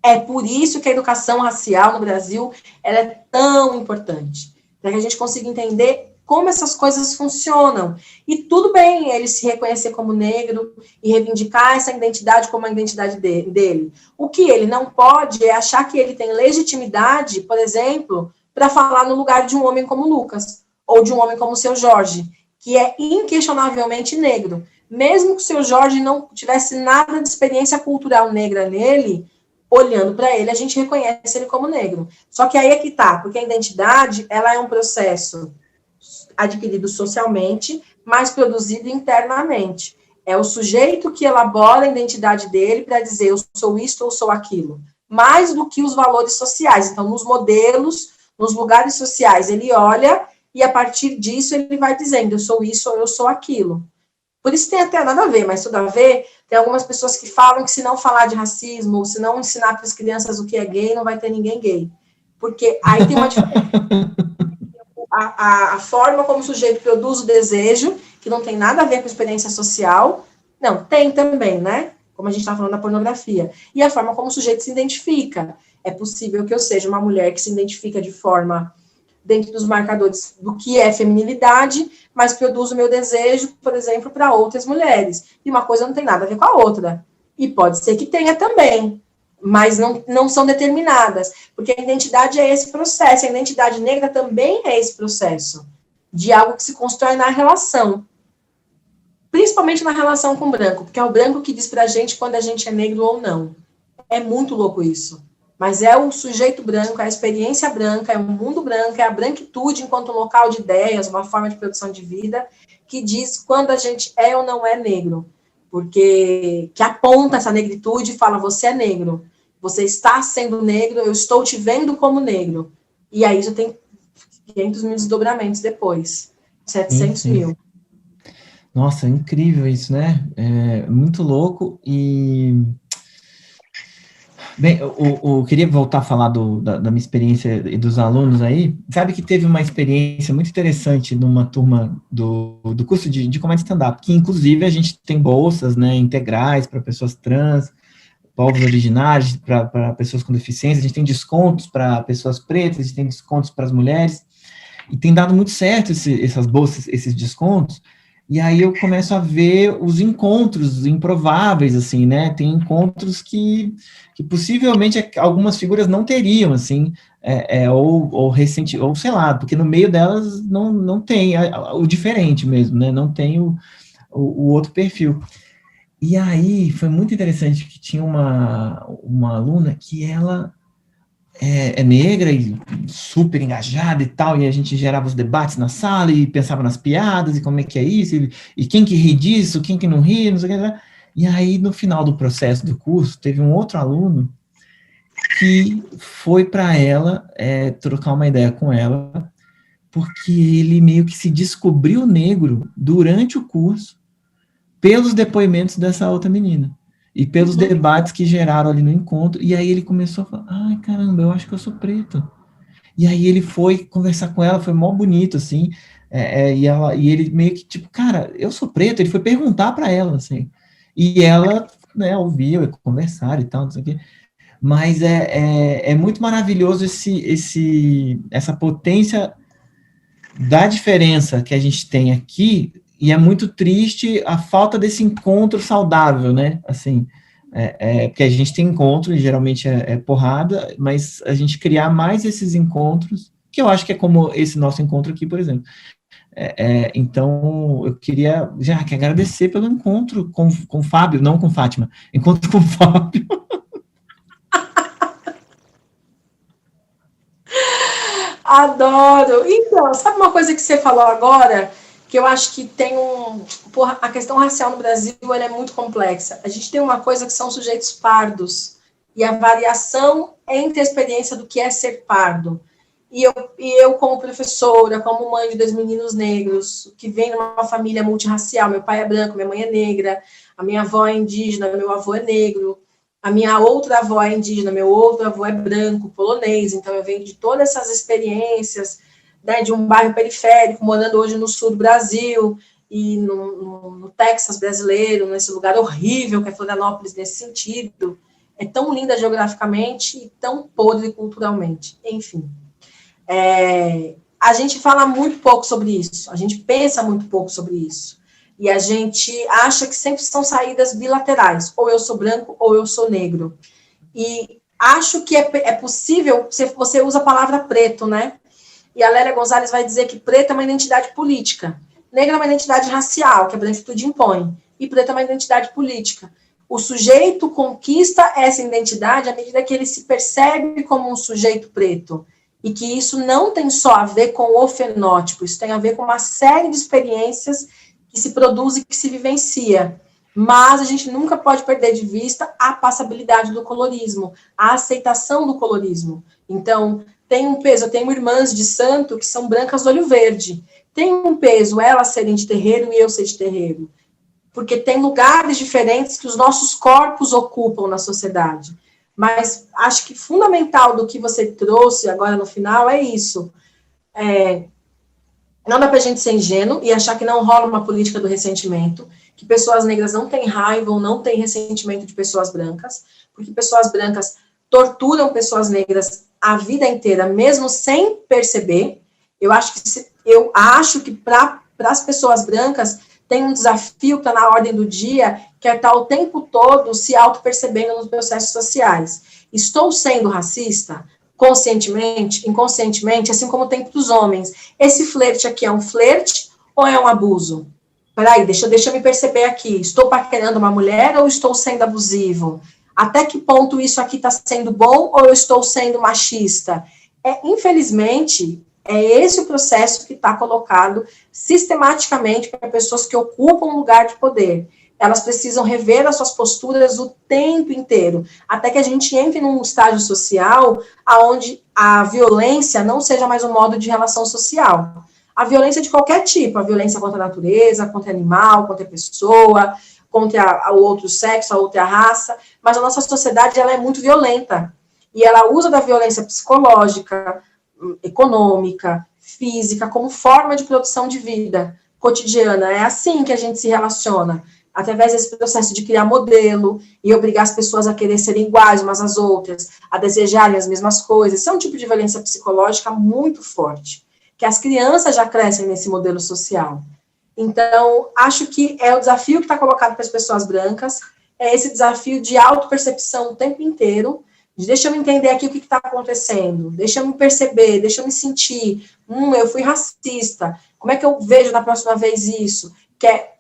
É por isso que a educação racial no Brasil ela é tão importante. para que a gente consiga entender como essas coisas funcionam. E tudo bem ele se reconhecer como negro e reivindicar essa identidade como a identidade dele. O que ele não pode é achar que ele tem legitimidade, por exemplo, para falar no lugar de um homem como Lucas, ou de um homem como o Seu Jorge, que é inquestionavelmente negro. Mesmo que o Seu Jorge não tivesse nada de experiência cultural negra nele, olhando para ele, a gente reconhece ele como negro. Só que aí é que tá, porque a identidade, ela é um processo adquirido socialmente, mas produzido internamente. É o sujeito que elabora a identidade dele para dizer eu sou isto ou sou aquilo, mais do que os valores sociais. Então, nos modelos, nos lugares sociais, ele olha e a partir disso ele vai dizendo eu sou isso ou eu sou aquilo. Por isso tem até nada a ver, mas tudo a ver. Tem algumas pessoas que falam que se não falar de racismo, ou se não ensinar para as crianças o que é gay, não vai ter ninguém gay. Porque aí tem uma diferença. A forma como o sujeito produz o desejo, que não tem nada a ver com experiência social, não, tem também, né? Como a gente está falando da pornografia. E a forma como o sujeito se identifica. É possível que eu seja uma mulher que se identifica de forma dentro dos marcadores do que é feminilidade, mas produz o meu desejo, por exemplo, para outras mulheres. E uma coisa não tem nada a ver com a outra. E pode ser que tenha também, mas não são determinadas, porque a identidade é esse processo, a identidade negra também é esse processo, de algo que se constrói na relação, principalmente na relação com o branco, porque é o branco que diz pra gente quando a gente é negro ou não. É muito louco isso, mas é o sujeito branco, é a experiência branca, é o mundo branco, é a branquitude enquanto local de ideias, uma forma de produção de vida, que diz quando a gente é ou não é negro, porque que aponta essa negritude e fala, você é negro, você está sendo negro, eu estou te vendo como negro. E aí já tem 500 mil desdobramentos depois. 700 mil. Nossa, incrível isso, né? É muito louco. E bem, eu queria voltar a falar da minha experiência e dos alunos aí. Sabe que teve uma experiência muito interessante numa turma do curso de comédia stand-up, que inclusive a gente tem bolsas, né, integrais para pessoas trans, povos originários, para pessoas com deficiência, a gente tem descontos para pessoas pretas, a gente tem descontos para as mulheres, e tem dado muito certo essas bolsas, esses descontos, e aí eu começo a ver os encontros improváveis, assim, né, tem encontros que possivelmente algumas figuras não teriam, assim, ou sei lá, porque no meio delas não tem o diferente mesmo, né, não tem o outro perfil. E aí, foi muito interessante que tinha uma aluna que ela é negra e super engajada e tal, e a gente gerava os debates na sala e pensava nas piadas e como é que é isso, e quem que ri disso, quem que não ri, não sei o que. E aí, no final do processo do curso, teve um outro aluno que foi para ela trocar uma ideia com ela, porque ele meio que se descobriu negro durante o curso, pelos depoimentos dessa outra menina, e pelos debates que geraram ali no encontro, e aí ele começou a falar, ai, caramba, eu acho que eu sou preto. E aí ele foi conversar com ela, foi mó bonito, assim, e ele meio que, tipo, cara, eu sou preto, ele foi perguntar para ela, assim, e ela, né, ouviu, conversaram e tal, não sei o quê, mas é muito maravilhoso essa potência da diferença que a gente tem aqui. E é muito triste a falta desse encontro saudável, né? Assim, porque a gente tem encontro, e geralmente é porrada, mas a gente criar mais esses encontros, que eu acho que é como esse nosso encontro aqui, por exemplo. Então, eu queria já que agradecer pelo encontro com o Fábio, não com Fátima, encontro com o Fábio. Adoro! Então, sabe uma coisa que você falou agora? Que eu acho que tem a questão racial no Brasil ela é muito complexa. A gente tem uma coisa que são sujeitos pardos, e a variação entre a experiência do que é ser pardo. E eu como professora, como mãe de 2 meninos negros, que vem de uma família multirracial, meu pai é branco, minha mãe é negra, a minha avó é indígena, meu avô é negro, a minha outra avó é indígena, meu outro avô é branco, polonês, então eu venho de todas essas experiências, né, de um bairro periférico, morando hoje no sul do Brasil, e no Texas brasileiro, nesse lugar horrível que é Florianópolis nesse sentido. É tão linda geograficamente e tão podre culturalmente. Enfim. a gente fala muito pouco sobre isso, a gente pensa muito pouco sobre isso. E a gente acha que sempre são saídas bilaterais, ou eu sou branco ou eu sou negro. E acho que é possível, você usa a palavra preto, né? E a Lélia Gonzalez vai dizer que preto é uma identidade política, negra é uma identidade racial, que a branquitude impõe, e preto é uma identidade política. O sujeito conquista essa identidade à medida que ele se percebe como um sujeito preto, e que isso não tem só a ver com o fenótipo, isso tem a ver com uma série de experiências que se produz e que se vivencia. Mas a gente nunca pode perder de vista a passabilidade do colorismo, a aceitação do colorismo. Então, tem um peso, eu tenho irmãs de santo que são brancas do olho verde. Tem um peso elas serem de terreiro e eu ser de terreiro. Porque tem lugares diferentes que os nossos corpos ocupam na sociedade. Mas acho que fundamental do que você trouxe agora no final é isso. Não dá pra gente ser ingênuo e achar que não rola uma política do ressentimento, que pessoas negras não têm raiva ou não têm ressentimento de pessoas brancas, porque pessoas brancas torturam pessoas negras a vida inteira, mesmo sem perceber. Eu acho que para as pessoas brancas tem um desafio que está na ordem do dia, que é estar o tempo todo se auto-percebendo nos processos sociais. Estou sendo racista? Conscientemente, inconscientemente, assim como tem para os homens. Esse flerte aqui é um flerte ou é um abuso? Peraí, deixa eu me perceber aqui. Estou paquerando uma mulher ou estou sendo abusivo? Até que ponto isso aqui está sendo bom ou eu estou sendo machista? Infelizmente, é esse o processo que está colocado sistematicamente para pessoas que ocupam um lugar de poder. Elas precisam rever as suas posturas o tempo inteiro, até que a gente entre num estágio social onde a violência não seja mais um modo de relação social. A violência de qualquer tipo, a violência contra a natureza, contra animal, contra a pessoa, contra o outro sexo, a outra raça, mas a nossa sociedade ela é muito violenta, e ela usa da violência psicológica, econômica, física, como forma de produção de vida cotidiana. É assim que a gente se relaciona, através desse processo de criar modelo e obrigar as pessoas a querer serem iguais umas às outras, a desejarem as mesmas coisas. Isso é um tipo de violência psicológica muito forte, que as crianças já crescem nesse modelo social. Então, acho que é o desafio que está colocado para as pessoas brancas, é esse desafio de autopercepção o tempo inteiro, de deixa eu me entender aqui o que está acontecendo, deixa eu me perceber, deixa eu me sentir, eu fui racista, como é que eu vejo na próxima vez isso? Que é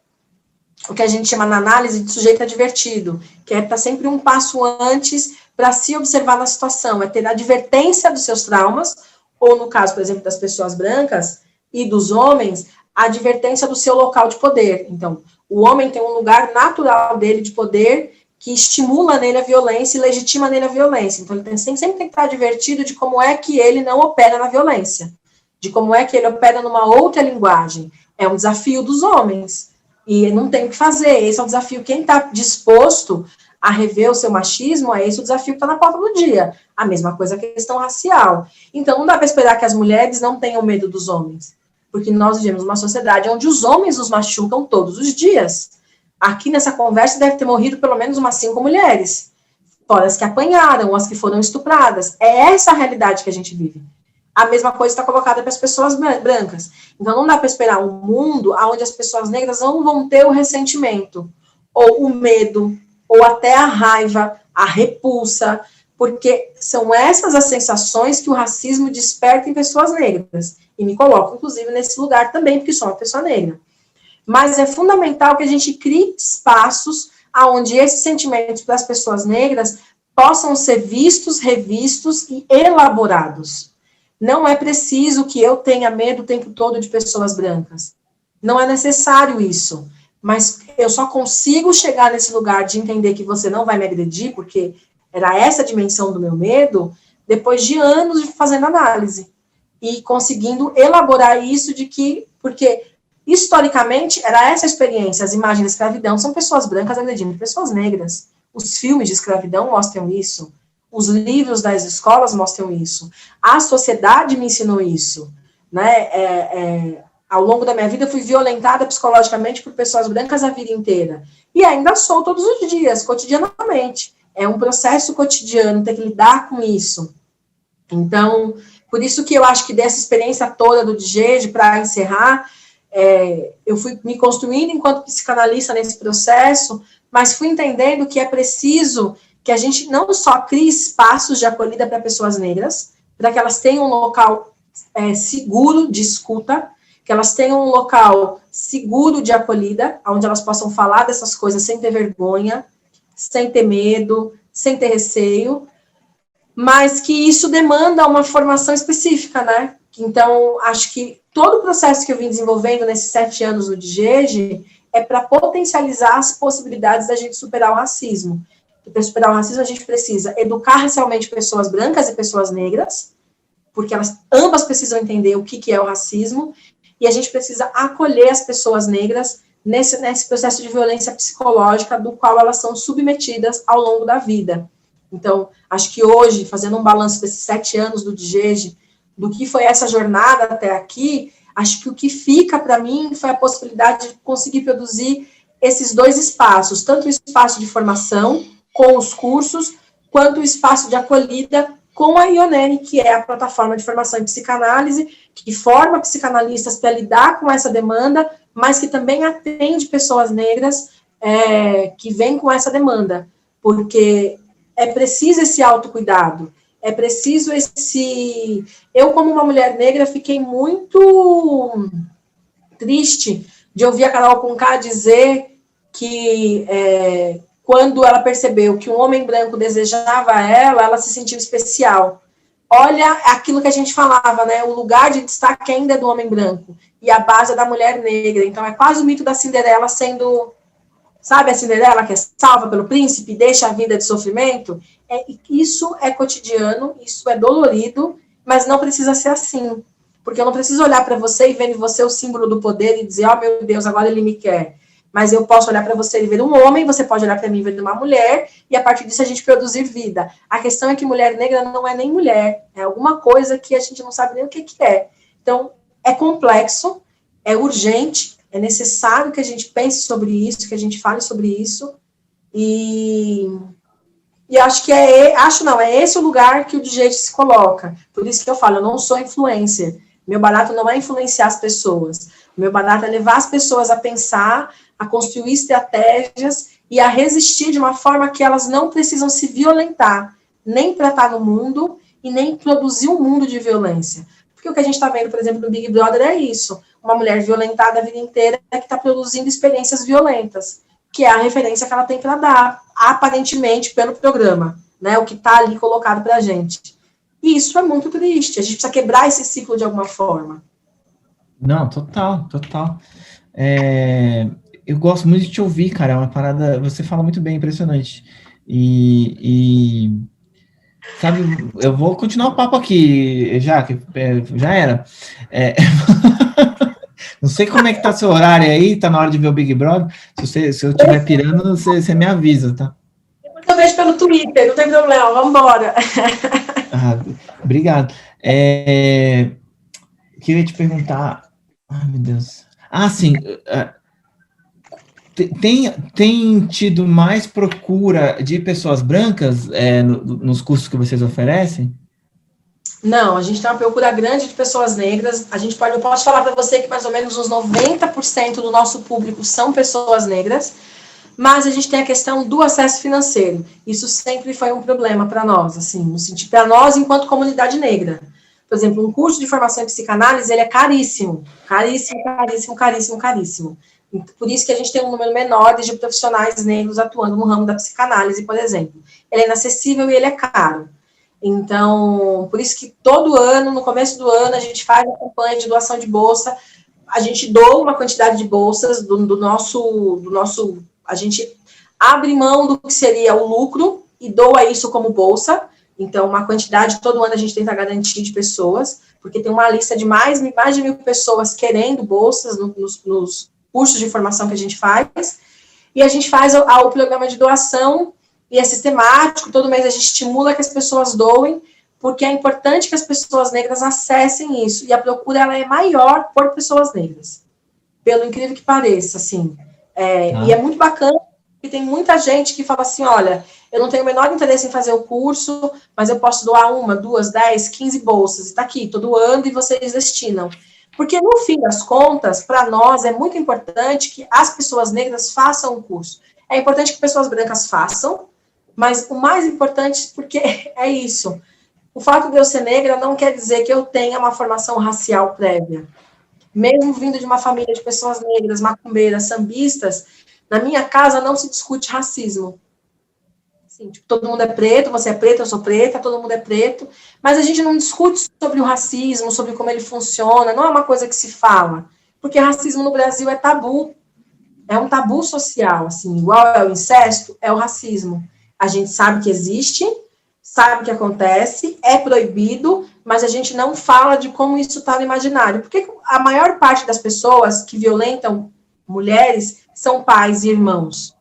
o que a gente chama na análise de sujeito advertido, que é estar sempre um passo antes para se observar na situação, é ter a advertência dos seus traumas, ou no caso, por exemplo, das pessoas brancas e dos homens, a advertência do seu local de poder. Então, o homem tem um lugar natural dele de poder que estimula nele a violência e legitima nele a violência. Então, ele sempre tem que estar advertido de como é que ele não opera na violência, de como é que ele opera numa outra linguagem. É um desafio dos homens, e não tem o que fazer. Esse é o desafio. Quem está disposto a rever o seu machismo, é esse o desafio que está na pauta do dia. A mesma coisa a questão racial. Então, não dá para esperar que as mulheres não tenham medo dos homens, porque nós vivemos uma sociedade onde os homens nos machucam todos os dias. Aqui nessa conversa deve ter morrido pelo menos umas 5 mulheres, fora as que apanharam, as que foram estupradas. É essa a realidade que a gente vive. A mesma coisa está colocada para as pessoas brancas. Então, não dá para esperar um mundo onde as pessoas negras não vão ter o ressentimento, ou o medo, ou até a raiva, a repulsa, porque são essas as sensações que o racismo desperta em pessoas negras. E me coloco, inclusive, nesse lugar também, porque sou uma pessoa negra. Mas é fundamental que a gente crie espaços onde esses sentimentos das pessoas negras possam ser vistos, revistos e elaborados. Não é preciso que eu tenha medo o tempo todo de pessoas brancas. Não é necessário isso. Mas eu só consigo chegar nesse lugar de entender que você não vai me agredir, porque era essa a dimensão do meu medo, depois de anos de fazendo análise. E conseguindo elaborar isso porque historicamente era essa a experiência. As imagens da escravidão são pessoas brancas agredindo pessoas negras. Os filmes de escravidão mostram isso. Os livros das escolas mostram isso. A sociedade me ensinou isso. Né? Ao longo da minha vida, eu fui violentada psicologicamente por pessoas brancas a vida inteira. E ainda sou todos os dias, cotidianamente. É um processo cotidiano, ter que lidar com isso. Então, Por isso que eu acho que dessa experiência toda do DGEG, para encerrar, eu fui me construindo enquanto psicanalista nesse processo, mas fui entendendo que é preciso que a gente não só crie espaços de acolhida para pessoas negras, para que elas tenham um local seguro de escuta, que elas tenham um local seguro de acolhida, onde elas possam falar dessas coisas sem ter vergonha, sem ter medo, sem ter receio, mas que isso demanda uma formação específica, né? Então, acho que todo o processo que eu vim desenvolvendo nesses 7 anos no DGEG é para potencializar as possibilidades da gente superar o racismo. E para superar o racismo, a gente precisa educar racialmente pessoas brancas e pessoas negras, porque ambas precisam entender o que é o racismo, e a gente precisa acolher as pessoas negras nesse processo de violência psicológica do qual elas são submetidas ao longo da vida. Então, acho que hoje, fazendo um balanço desses 7 anos do DGEG, do que foi essa jornada até aqui, acho que o que fica para mim foi a possibilidade de conseguir produzir esses 2 espaços, tanto o espaço de formação, com os cursos, quanto o espaço de acolhida com a Ionene, que é a plataforma de formação em psicanálise, que forma psicanalistas para lidar com essa demanda, mas que também atende pessoas negras que vêm com essa demanda, porque é preciso esse autocuidado, é preciso esse... Eu, como uma mulher negra, fiquei muito triste de ouvir a Carol Conká dizer que quando ela percebeu que um homem branco desejava ela se sentiu especial. Olha aquilo que a gente falava, né? O lugar de destaque ainda é do homem branco, e a base é da mulher negra. Então, é quase o mito da Cinderela sendo... Sabe a Cinderela que é salva pelo príncipe e deixa a vida de sofrimento? Isso é cotidiano, isso é dolorido, mas não precisa ser assim. Porque eu não preciso olhar para você e ver em você o símbolo do poder e dizer, meu Deus, agora ele me quer. Mas eu posso olhar para você e ver um homem, você pode olhar para mim e ver uma mulher, e a partir disso a gente produzir vida. A questão é que mulher negra não é nem mulher, é alguma coisa que a gente não sabe nem o que é. Então, é complexo, é urgente, é necessário que a gente pense sobre isso, que a gente fale sobre isso, e acho que é esse o lugar que o DGEG se coloca. Por isso que eu falo, eu não sou influencer. Meu barato não é influenciar as pessoas. Meu barato é levar as pessoas a pensar, a construir estratégias e a resistir de uma forma que elas não precisam se violentar, nem para estar no mundo e nem produzir um mundo de violência. Porque o que a gente está vendo, por exemplo, no Big Brother é isso. Uma mulher violentada a vida inteira que está produzindo experiências violentas, que é a referência que ela tem para dar, aparentemente, pelo programa, né? O que está ali colocado para a gente. E isso é muito triste. A gente precisa quebrar esse ciclo de alguma forma. Não, total. Eu gosto muito de te ouvir, cara, é uma parada, você fala muito bem, impressionante. Sabe, eu vou continuar o papo aqui, já era. Não sei como é que tá seu horário aí, tá na hora de ver o Big Brother, se eu estiver pirando, você me avisa, tá? Eu vejo pelo Twitter, não tem problema, vamos embora. Obrigado. Queria te perguntar, ai meu Deus, sim, tem tido mais procura de pessoas brancas nos cursos que vocês oferecem? Não, a gente tem uma procura grande de pessoas negras. Eu posso falar para você que mais ou menos uns 90% do nosso público são pessoas negras, mas a gente tem a questão do acesso financeiro. Isso sempre foi um problema para nós, assim, no sentido para nós enquanto comunidade negra. Por exemplo, um curso de formação em psicanálise, ele é caríssimo. Por isso que a gente tem um número menor de profissionais negros atuando no ramo da psicanálise, por exemplo. Ele é inacessível e ele é caro. Então, por isso que todo ano, no começo do ano, a gente faz uma campanha de doação de bolsa, a gente doa uma quantidade de bolsas do nosso, a gente abre mão do que seria o lucro e doa isso como bolsa. Então, uma quantidade, todo ano a gente tenta garantir de pessoas, porque tem uma lista de mais de 1.000 pessoas querendo bolsas nos cursos de formação que a gente faz, e a gente faz o programa de doação, e é sistemático, todo mês a gente estimula que as pessoas doem, porque é importante que as pessoas negras acessem isso, e a procura ela é maior por pessoas negras, pelo incrível que pareça, assim. E é muito bacana E tem muita gente que fala assim, olha, eu não tenho o menor interesse em fazer o curso, mas eu posso doar 1, 2, 10, 15 bolsas, e tá aqui, tô doando e vocês destinam. Porque, no fim das contas, para nós, é muito importante que as pessoas negras façam o curso. É importante que pessoas brancas façam, mas o mais importante, porque é isso, o fato de eu ser negra não quer dizer que eu tenha uma formação racial prévia. Mesmo vindo de uma família de pessoas negras, macumbeiras, sambistas, na minha casa não se discute racismo. Assim, tipo, todo mundo é preto, você é preta, eu sou preta, todo mundo é preto, mas a gente não discute sobre o racismo, sobre como ele funciona, não é uma coisa que se fala, porque racismo no Brasil é tabu, é um tabu social, assim, igual é o incesto, é o racismo. A gente sabe que existe, sabe que acontece, é proibido, mas a gente não fala de como isso está no imaginário, porque a maior parte das pessoas que violentam mulheres são pais e irmãos,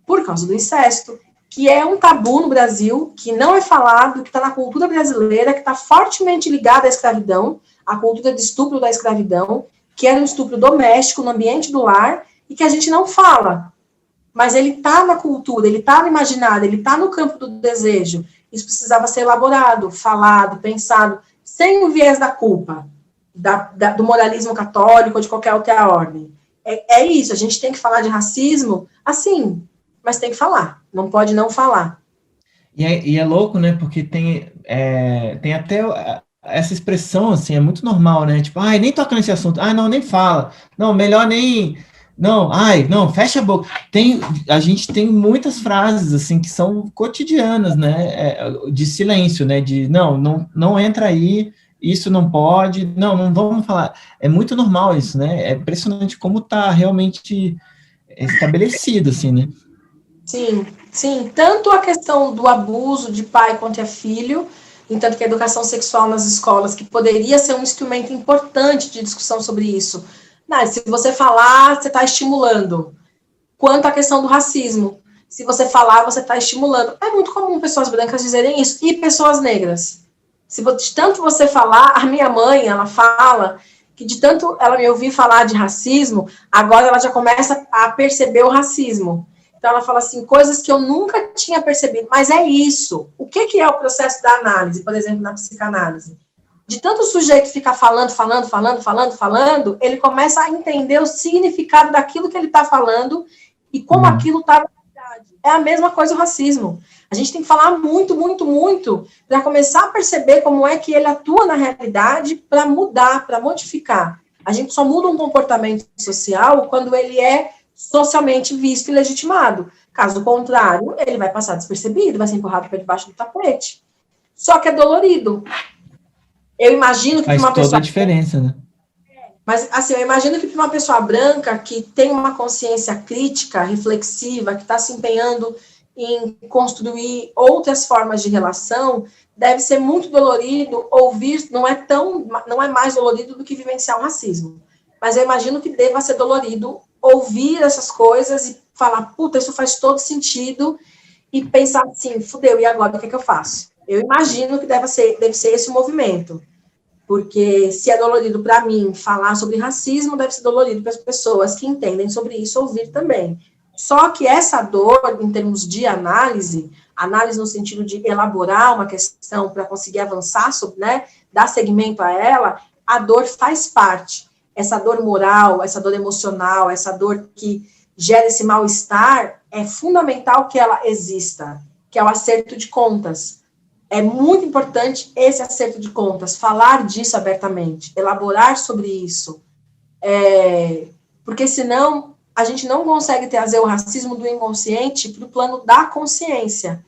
por causa do incesto, que é um tabu no Brasil, que não é falado, que está na cultura brasileira, que está fortemente ligada à escravidão, à cultura de estupro da escravidão, que era um estupro doméstico no ambiente do lar, e que a gente não fala. Mas ele está na cultura, ele está no imaginário, ele está no campo do desejo. Isso precisava ser elaborado, falado, pensado, sem o viés da culpa, do moralismo católico ou de qualquer outra ordem. É isso, a gente tem que falar de racismo, assim, mas tem que falar, não pode não falar. E é louco, né? Porque tem até essa expressão, assim, é muito normal, né? Tipo, ai, nem toca nesse assunto. Ai, não, nem fala. Não, melhor nem... Não, ai, não, fecha a boca. A gente tem muitas frases, assim, que são cotidianas, né? De silêncio, né? De, não entra aí, isso não pode, não vamos falar. É muito normal isso, né? É impressionante como tá realmente estabelecido, assim, né? Sim, sim. Tanto a questão do abuso de pai contra filho, entanto que a educação sexual nas escolas, que poderia ser um instrumento importante de discussão sobre isso. Não, se você falar, você está estimulando. Quanto à questão do racismo. Se você falar, você está estimulando. É muito comum pessoas brancas dizerem isso, e pessoas negras. De tanto você falar, a minha mãe, ela fala que de tanto ela me ouvir falar de racismo, agora ela já começa a perceber o racismo. Então, ela fala assim, coisas que eu nunca tinha percebido, mas é isso. O que é o processo da análise, por exemplo, na psicanálise? De tanto o sujeito ficar falando, ele começa a entender o significado daquilo que ele está falando e como aquilo está na realidade. É a mesma coisa o racismo. A gente tem que falar muito, muito, muito para começar a perceber como é que ele atua na realidade para mudar, para modificar. A gente só muda um comportamento social quando ele é socialmente visto e legitimado. Caso contrário, ele vai passar despercebido, vai ser empurrado para debaixo do tapete. Só que é dolorido. Eu imagino que faz uma toda pessoa... a diferença, né? Mas, assim, eu imagino que para uma pessoa branca que tem uma consciência crítica, reflexiva, que está se empenhando em construir outras formas de relação, deve ser muito dolorido ouvir, não é mais dolorido do que vivenciar o racismo. Mas eu imagino que deva ser dolorido ouvir essas coisas e falar, puta, isso faz todo sentido, e pensar assim, fudeu, e agora o que eu faço? Eu imagino que deve ser esse o movimento. Porque se é dolorido para mim falar sobre racismo, deve ser dolorido para as pessoas que entendem sobre isso ouvir também. Só que essa dor, em termos de análise no sentido de elaborar uma questão para conseguir avançar sobre, né, dar segmento a ela, a dor faz parte. Essa dor moral, essa dor emocional, essa dor que gera esse mal-estar, é fundamental que ela exista, que é o acerto de contas. É muito importante esse acerto de contas, falar disso abertamente, elaborar sobre isso, porque senão a gente não consegue trazer o racismo do inconsciente para o plano da consciência,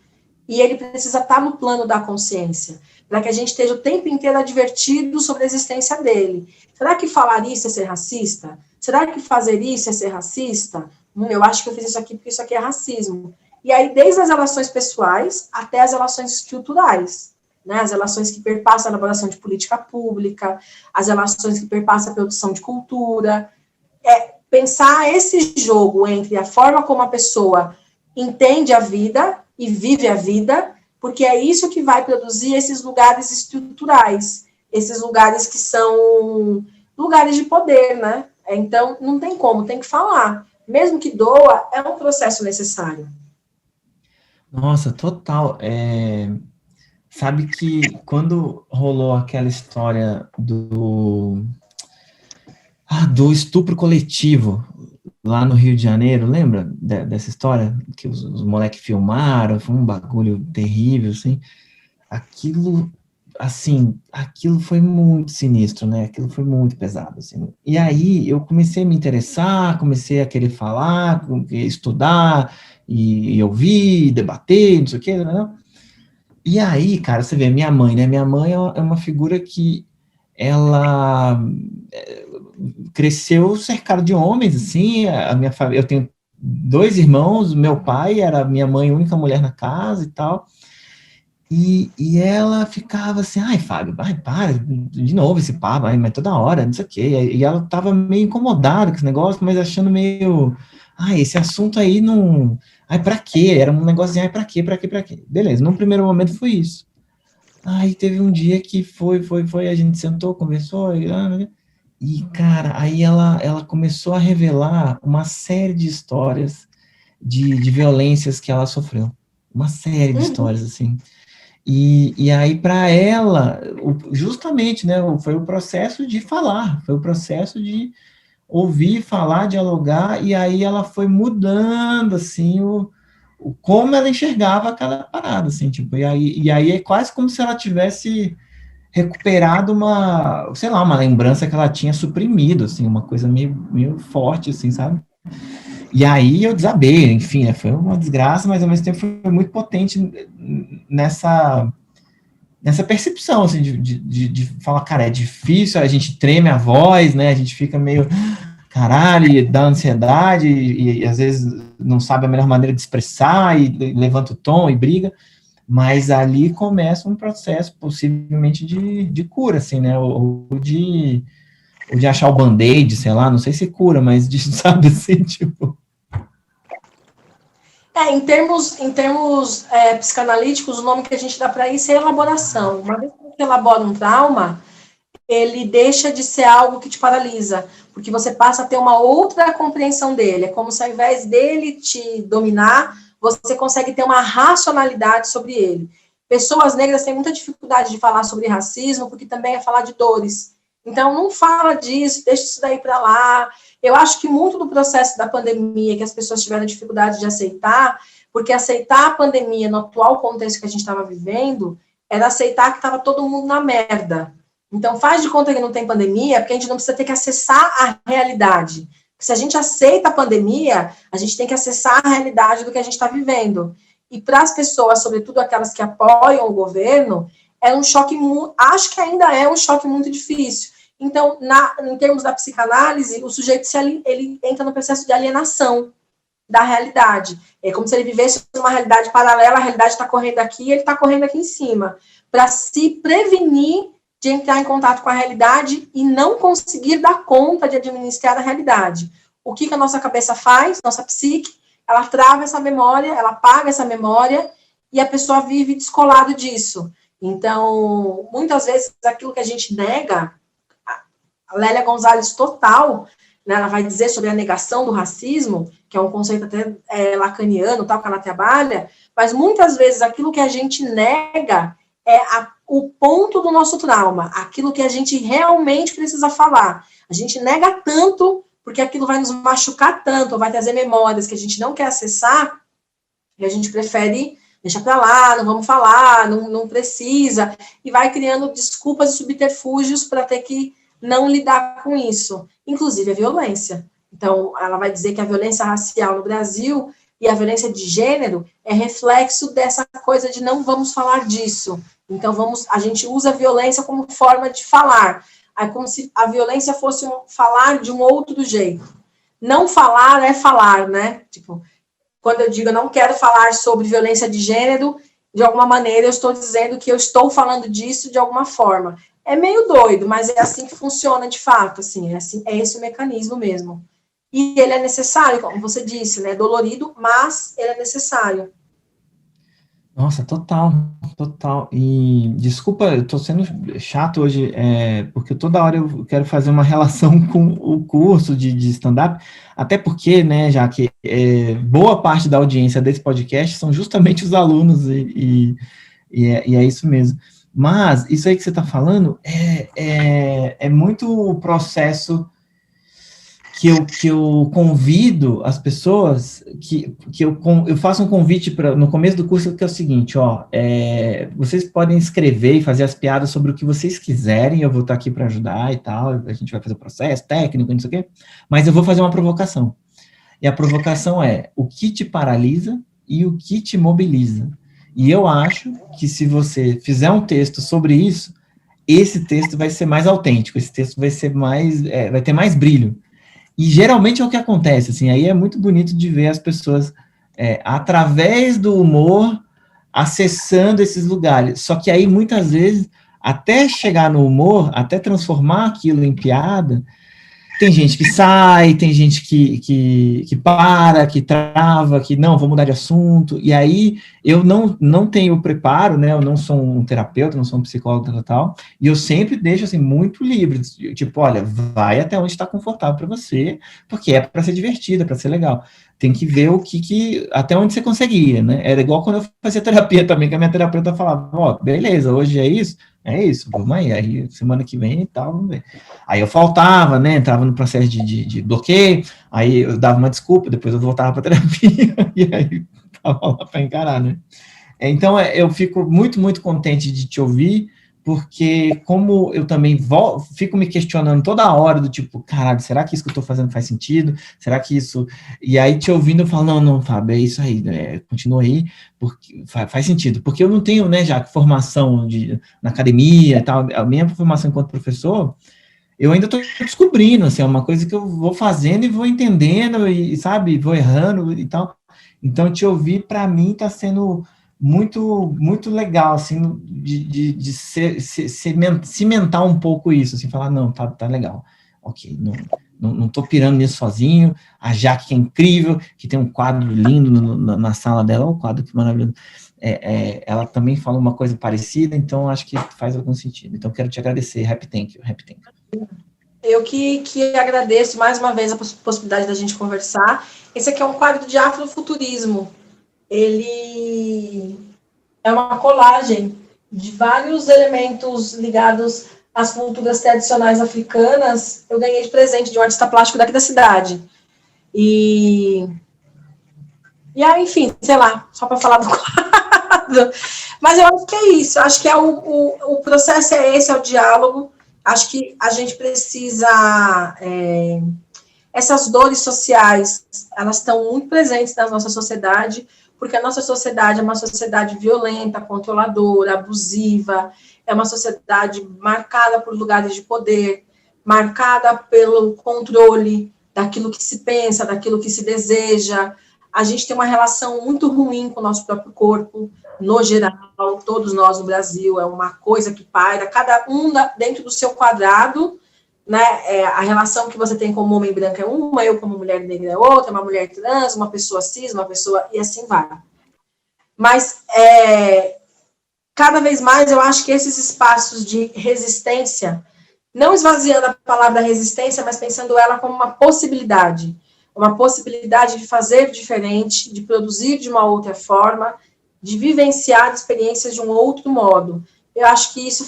e ele precisa estar no plano da consciência, para que a gente esteja o tempo inteiro advertido sobre a existência dele. Será que falar isso é ser racista? Será que fazer isso é ser racista? Eu acho que eu fiz isso aqui porque isso aqui é racismo. E aí, desde as relações pessoais até as relações estruturais, né? As relações que perpassam a elaboração de política pública, as relações que perpassam a produção de cultura. Pensar esse jogo entre a forma como a pessoa entende a vida e vive a vida, porque é isso que vai produzir esses lugares estruturais, esses lugares que são lugares de poder, né? Então, não tem como, tem que falar. mesmo que doa, é um processo necessário. Nossa, total. Sabe que quando rolou aquela história do estupro coletivo lá no Rio de Janeiro, lembra dessa história? Que os moleques filmaram, foi um bagulho terrível, assim. Aquilo, aquilo foi muito sinistro, né? Aquilo foi muito pesado, assim. E aí eu comecei a me interessar, comecei a querer falar, estudar, e ouvir, debater, não sei o quê, né? E aí, cara, você vê, minha mãe, né? Minha mãe é uma figura que ela cresceu cercada de homens, assim, a minha família, eu tenho 2 irmãos, meu pai era minha mãe, a única mulher na casa e tal, e ela ficava assim, ai, Fábio, vai, para, de novo esse papo, ai, mas toda hora, não sei o quê, e ela tava meio incomodada com esse negócio, mas achando meio, ai, esse assunto aí não, ai, pra quê? Era um negócio de, ai, pra quê? Beleza, num primeiro momento foi isso. Aí teve um dia que foi, a gente sentou, conversou, cara, aí ela começou a revelar uma série de histórias de violências que ela sofreu. Uma série de histórias, assim. E aí, para ela, justamente, né, foi o processo de falar, foi o processo de ouvir, falar, dialogar, e aí ela foi mudando, assim, como ela enxergava aquela parada, assim, tipo, e aí é quase como se ela tivesse recuperado sei lá, uma lembrança que ela tinha suprimido, assim, uma coisa meio forte, assim, sabe? E aí eu desabei, enfim, né, foi uma desgraça, mas ao mesmo tempo foi muito potente nessa percepção, assim, de falar, cara, é difícil, a gente treme a voz, né, a gente fica meio, caralho, e dá ansiedade, e às vezes não sabe a melhor maneira de expressar, e levanta o tom e briga, mas ali começa um processo possivelmente de cura, assim, né, ou de achar o band-aid, sei lá, não sei se cura, mas de, sabe, assim, tipo... Em termos psicanalíticos, o nome que a gente dá para isso é elaboração. Uma vez que você elabora um trauma, ele deixa de ser algo que te paralisa, porque você passa a ter uma outra compreensão dele. É como se ao invés dele te dominar, você consegue ter uma racionalidade sobre ele. Pessoas negras têm muita dificuldade de falar sobre racismo, porque também é falar de dores. Então, não fala disso, deixa isso daí para lá. Eu acho que muito do processo da pandemia que as pessoas tiveram dificuldade de aceitar, porque aceitar a pandemia no atual contexto que a gente estava vivendo, era aceitar que estava todo mundo na merda. Então, faz de conta que não tem pandemia, porque a gente não precisa ter que acessar a realidade. Se a gente aceita a pandemia, a gente tem que acessar a realidade do que a gente está vivendo. E para as pessoas, sobretudo aquelas que apoiam o governo, é um choque, acho que ainda é um choque muito difícil. Então, em termos da psicanálise, o sujeito ele entra no processo de alienação da realidade. É como se ele vivesse uma realidade paralela, a realidade está correndo aqui e ele está correndo aqui em cima. Para se prevenir de entrar em contato com a realidade e não conseguir dar conta de administrar a realidade. O que a nossa cabeça faz, nossa psique, ela trava essa memória, ela apaga essa memória e a pessoa vive descolado disso. Então, muitas vezes, aquilo que a gente nega, a Lélia Gonzalez total, né, ela vai dizer sobre a negação do racismo, que é um conceito até lacaniano, tal, que ela trabalha, mas muitas vezes aquilo que a gente nega é o ponto do nosso trauma, aquilo que a gente realmente precisa falar. A gente nega tanto, porque aquilo vai nos machucar tanto, vai trazer memórias que a gente não quer acessar, e a gente prefere deixar para lá, não vamos falar, não precisa, e vai criando desculpas e subterfúgios para ter que não lidar com isso, inclusive a violência. Então, ela vai dizer que a violência racial no Brasil e a violência de gênero é reflexo dessa coisa de não vamos falar disso. Então, a gente usa a violência como forma de falar. É como se a violência fosse falar de um outro jeito. Não falar é falar, né? Tipo, quando eu digo eu não quero falar sobre violência de gênero, de alguma maneira eu estou dizendo que eu estou falando disso de alguma forma. É meio doido, mas é assim que funciona de fato, assim, é esse o mecanismo mesmo. E ele é necessário, como você disse, né? Dolorido, mas ele é necessário. Nossa, total, total. E desculpa, eu tô sendo chato hoje, porque toda hora eu quero fazer uma relação com o curso de stand-up, até porque, né, já que boa parte da audiência desse podcast são justamente os alunos, e é isso mesmo. Mas isso aí que você está falando é muito o processo que eu convido as pessoas, que eu faço um convite no começo do curso, que é o seguinte, ó, vocês podem escrever e fazer as piadas sobre o que vocês quiserem, eu vou estar aqui para ajudar e tal, a gente vai fazer o processo técnico, não sei o quê, mas eu vou fazer uma provocação. E a provocação é o que te paralisa e o que te mobiliza. E eu acho que se você fizer um texto sobre isso, esse texto vai ser mais autêntico, esse texto vai ser mais, vai ter mais brilho. E geralmente é o que acontece, assim, aí é muito bonito de ver as pessoas, através do humor, acessando esses lugares. Só que aí, muitas vezes, até chegar no humor, até transformar aquilo em piada, tem gente que sai, tem gente que para, que trava, que não, vou mudar de assunto, e aí eu não tenho preparo, né, eu não sou um terapeuta, não sou um psicólogo tal, e eu sempre deixo, assim, muito livre, tipo, olha, vai até onde está confortável para você, porque é para ser divertido, é para ser legal. Tem que ver até onde você conseguia, né, era igual quando eu fazia terapia também, que a minha terapeuta falava, ó, beleza, hoje é isso, vamos aí semana que vem e tal, vamos ver. Aí eu faltava, né, entrava no processo de bloqueio, aí eu dava uma desculpa, depois eu voltava para terapia, e aí tava lá para encarar, né. Então, eu fico muito, muito contente de te ouvir, porque como eu também fico me questionando toda hora, do tipo, caralho, será que isso que eu estou fazendo faz sentido? Será que isso... E aí, te ouvindo, eu falo, não, Fábio, é isso aí, continua aí, porque faz sentido. Porque eu não tenho, né, já formação na academia e tal, a minha formação enquanto professor, eu ainda estou descobrindo, assim, é uma coisa que eu vou fazendo e vou entendendo, e, sabe, vou errando e tal. Então, te ouvir, para mim, está sendo muito, muito legal, assim, de cimentar um pouco isso, assim, falar, não, tá legal, ok, não tô pirando nisso sozinho, a Jaque, que é incrível, que tem um quadro lindo na sala dela, o quadro que maravilhoso, ela também falou uma coisa parecida, então acho que faz algum sentido. Então, quero te agradecer, happy thank you. Eu que agradeço mais uma vez a possibilidade da gente conversar. Esse aqui é um quadro de afrofuturismo. Ele é uma colagem de vários elementos ligados às culturas tradicionais africanas. Eu ganhei de presente de um artista plástico daqui da cidade. E aí, enfim, sei lá, só para falar do quadro. Mas eu acho que é isso. Acho que o processo é esse, é o diálogo. Acho que a gente precisa... essas dores sociais, elas estão muito presentes na nossa sociedade, porque a nossa sociedade é uma sociedade violenta, controladora, abusiva, é uma sociedade marcada por lugares de poder, marcada pelo controle daquilo que se pensa, daquilo que se deseja. A gente tem uma relação muito ruim com o nosso próprio corpo, no geral, todos nós no Brasil, é uma coisa que paira, cada um dentro do seu quadrado, né, a relação que você tem como homem branco é uma, eu como mulher negra é outra, uma mulher trans, uma pessoa cis, uma pessoa, e assim vai. Mas, cada vez mais, eu acho que esses espaços de resistência, não esvaziando a palavra resistência, mas pensando ela como uma possibilidade de fazer diferente, de produzir de uma outra forma, de vivenciar experiências de um outro modo. Eu acho que isso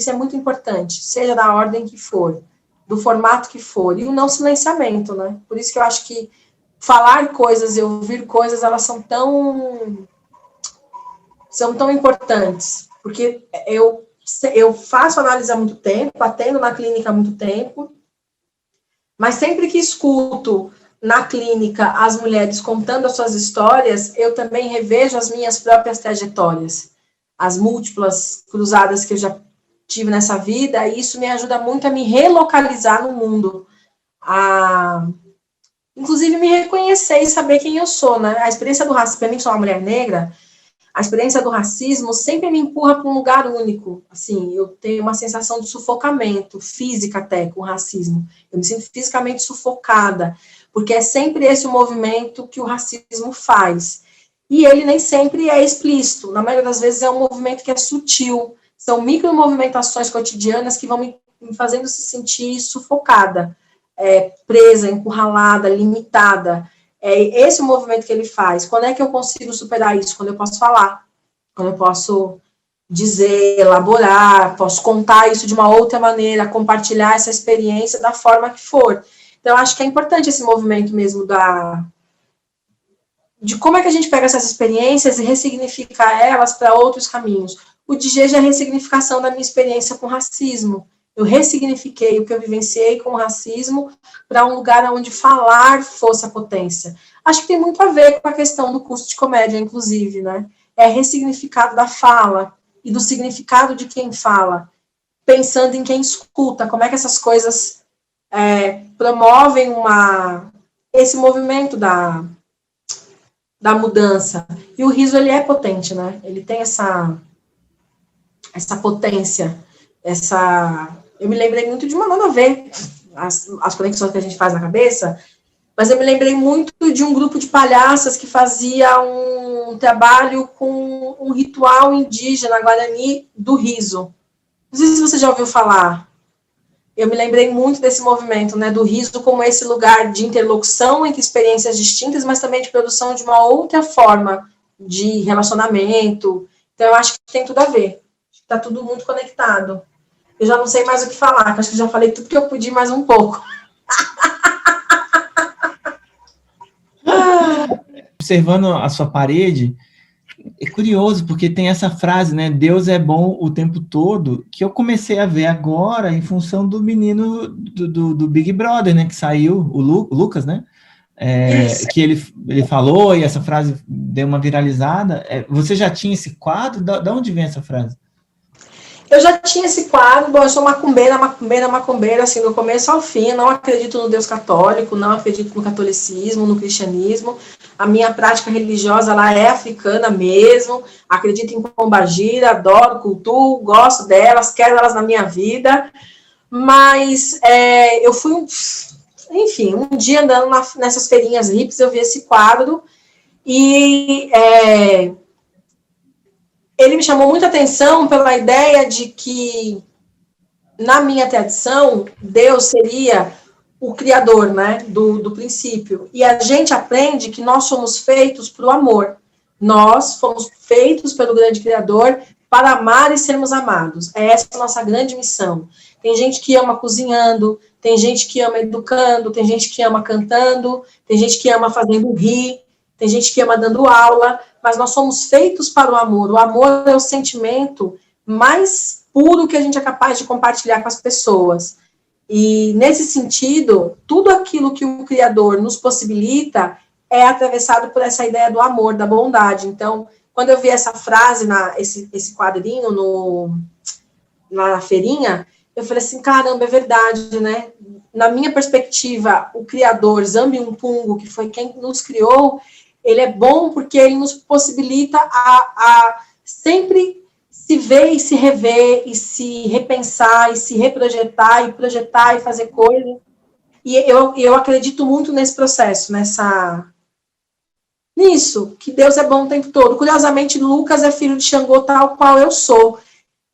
é muito importante, seja da ordem que for, do formato que for, e o não silenciamento, né? Por isso que eu acho que falar coisas e ouvir coisas, elas são tão importantes, porque eu faço análise há muito tempo, atendo na clínica há muito tempo, mas sempre que escuto na clínica as mulheres contando as suas histórias, eu também revejo as minhas próprias trajetórias, as múltiplas cruzadas que eu já tive nessa vida, e isso me ajuda muito a me relocalizar no mundo, inclusive me reconhecer e saber quem eu sou, né? A experiência do racismo, para mim, que sou uma mulher negra, a experiência do racismo sempre me empurra para um lugar único, assim, eu tenho uma sensação de sufocamento, física até, com o racismo, eu me sinto fisicamente sufocada, porque é sempre esse o movimento que o racismo faz, E ele nem sempre é explícito, na maioria das vezes é um movimento que é sutil, são micromovimentações cotidianas que vão me fazendo se sentir sufocada, presa, encurralada, limitada. É esse o movimento que ele faz. Quando é que eu consigo superar isso? Quando eu posso falar, quando eu posso dizer, elaborar, posso contar isso de uma outra maneira, compartilhar essa experiência da forma que for. Então, eu acho que é importante esse movimento mesmo de como é que a gente pega essas experiências e ressignifica elas para outros caminhos. O DG é a ressignificação da minha experiência com racismo. Eu ressignifiquei o que eu vivenciei com o racismo para um lugar onde falar fosse a potência. Acho que tem muito a ver com a questão do curso de comédia, inclusive, né? É ressignificado da fala e do significado de quem fala, pensando em quem escuta, como é que essas coisas promovem esse movimento da mudança. E o riso, ele é potente, né? Ele tem essa potência, Eu me lembrei muito de uma nada a ver, as conexões que a gente faz na cabeça, mas eu me lembrei muito de um grupo de palhaças que fazia um trabalho com um ritual indígena guarani do riso. Não sei se você já ouviu falar. Eu me lembrei muito desse movimento, né, do riso como esse lugar de interlocução entre experiências distintas, mas também de produção de uma outra forma de relacionamento. Então, eu acho que tem tudo a ver. Está tudo muito conectado. Eu já não sei mais o que falar, acho que já falei tudo que eu podia mais um pouco. Observando a sua parede, é curioso, porque tem essa frase, né? Deus é bom o tempo todo, que eu comecei a ver agora em função do menino do Big Brother, né? Que saiu, o Lucas, né? Que ele falou e essa frase deu uma viralizada. Você já tinha esse quadro? Da onde vem essa frase? Eu já tinha esse quadro, bom, eu sou macumbeira, assim, do começo ao fim, eu não acredito no Deus católico, não acredito no catolicismo, no cristianismo, a minha prática religiosa, ela é africana mesmo, acredito em pombagira, adoro, cultuo, gosto delas, quero elas na minha vida, mas eu fui, enfim, um dia andando nessas feirinhas hippies, eu vi esse quadro, e ele me chamou muita atenção pela ideia de que, na minha tradição, Deus seria o criador, né, do princípio. E a gente aprende que nós somos feitos para o amor. Nós fomos feitos pelo grande criador para amar e sermos amados. É essa a nossa grande missão. Tem gente que ama cozinhando, tem gente que ama educando, tem gente que ama cantando, tem gente que ama fazendo rir, tem gente que ama dando aula, mas nós somos feitos para o amor. O amor é o sentimento mais puro que a gente é capaz de compartilhar com as pessoas. E, nesse sentido, tudo aquilo que o Criador nos possibilita é atravessado por essa ideia do amor, da bondade. Então, quando eu vi essa frase, esse quadrinho na feirinha, eu falei assim, caramba, é verdade, né? Na minha perspectiva, o Criador, Zambi Umpungu, que foi quem nos criou, ele é bom porque ele nos possibilita a sempre se ver e se rever, e se repensar, e se reprojetar, e projetar, e fazer coisas. E eu acredito muito nesse processo, nisso, que Deus é bom o tempo todo. Curiosamente, Lucas é filho de Xangô, tal qual eu sou.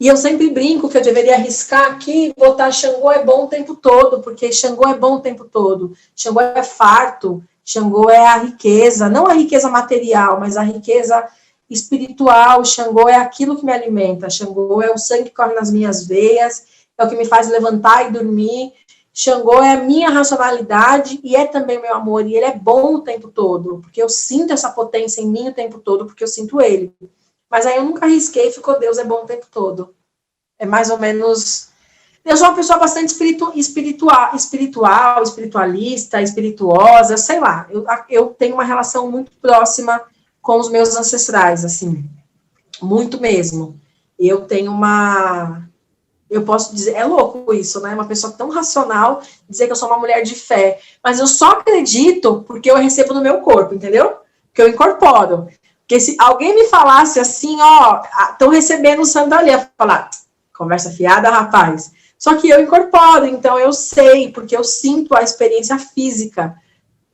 E eu sempre brinco que eu deveria arriscar aqui e botar Xangô é bom o tempo todo, porque Xangô é bom o tempo todo. Xangô é farto, Xangô é a riqueza, não a riqueza material, mas a riqueza espiritual. Xangô é aquilo que me alimenta, Xangô é o sangue que corre nas minhas veias, é o que me faz levantar e dormir. Xangô é a minha racionalidade e é também meu amor, e ele é bom o tempo todo, porque eu sinto essa potência em mim o tempo todo, porque eu sinto ele. Mas aí eu nunca arrisquei e ficou Deus é bom o tempo todo. É mais ou menos... Eu sou uma pessoa bastante espiritualista, espirituosa, sei lá. Eu tenho uma relação muito próxima com os meus ancestrais, assim. Muito mesmo. Eu tenho eu posso dizer, é louco isso, né? Uma pessoa tão racional dizer que eu sou uma mulher de fé. Mas eu só acredito porque eu recebo no meu corpo, entendeu? Que eu incorporo. Porque se alguém me falasse assim, estão recebendo o santo ali, eu ia falar, conversa fiada, rapaz. Só que eu incorporo, então eu sei, porque eu sinto a experiência física.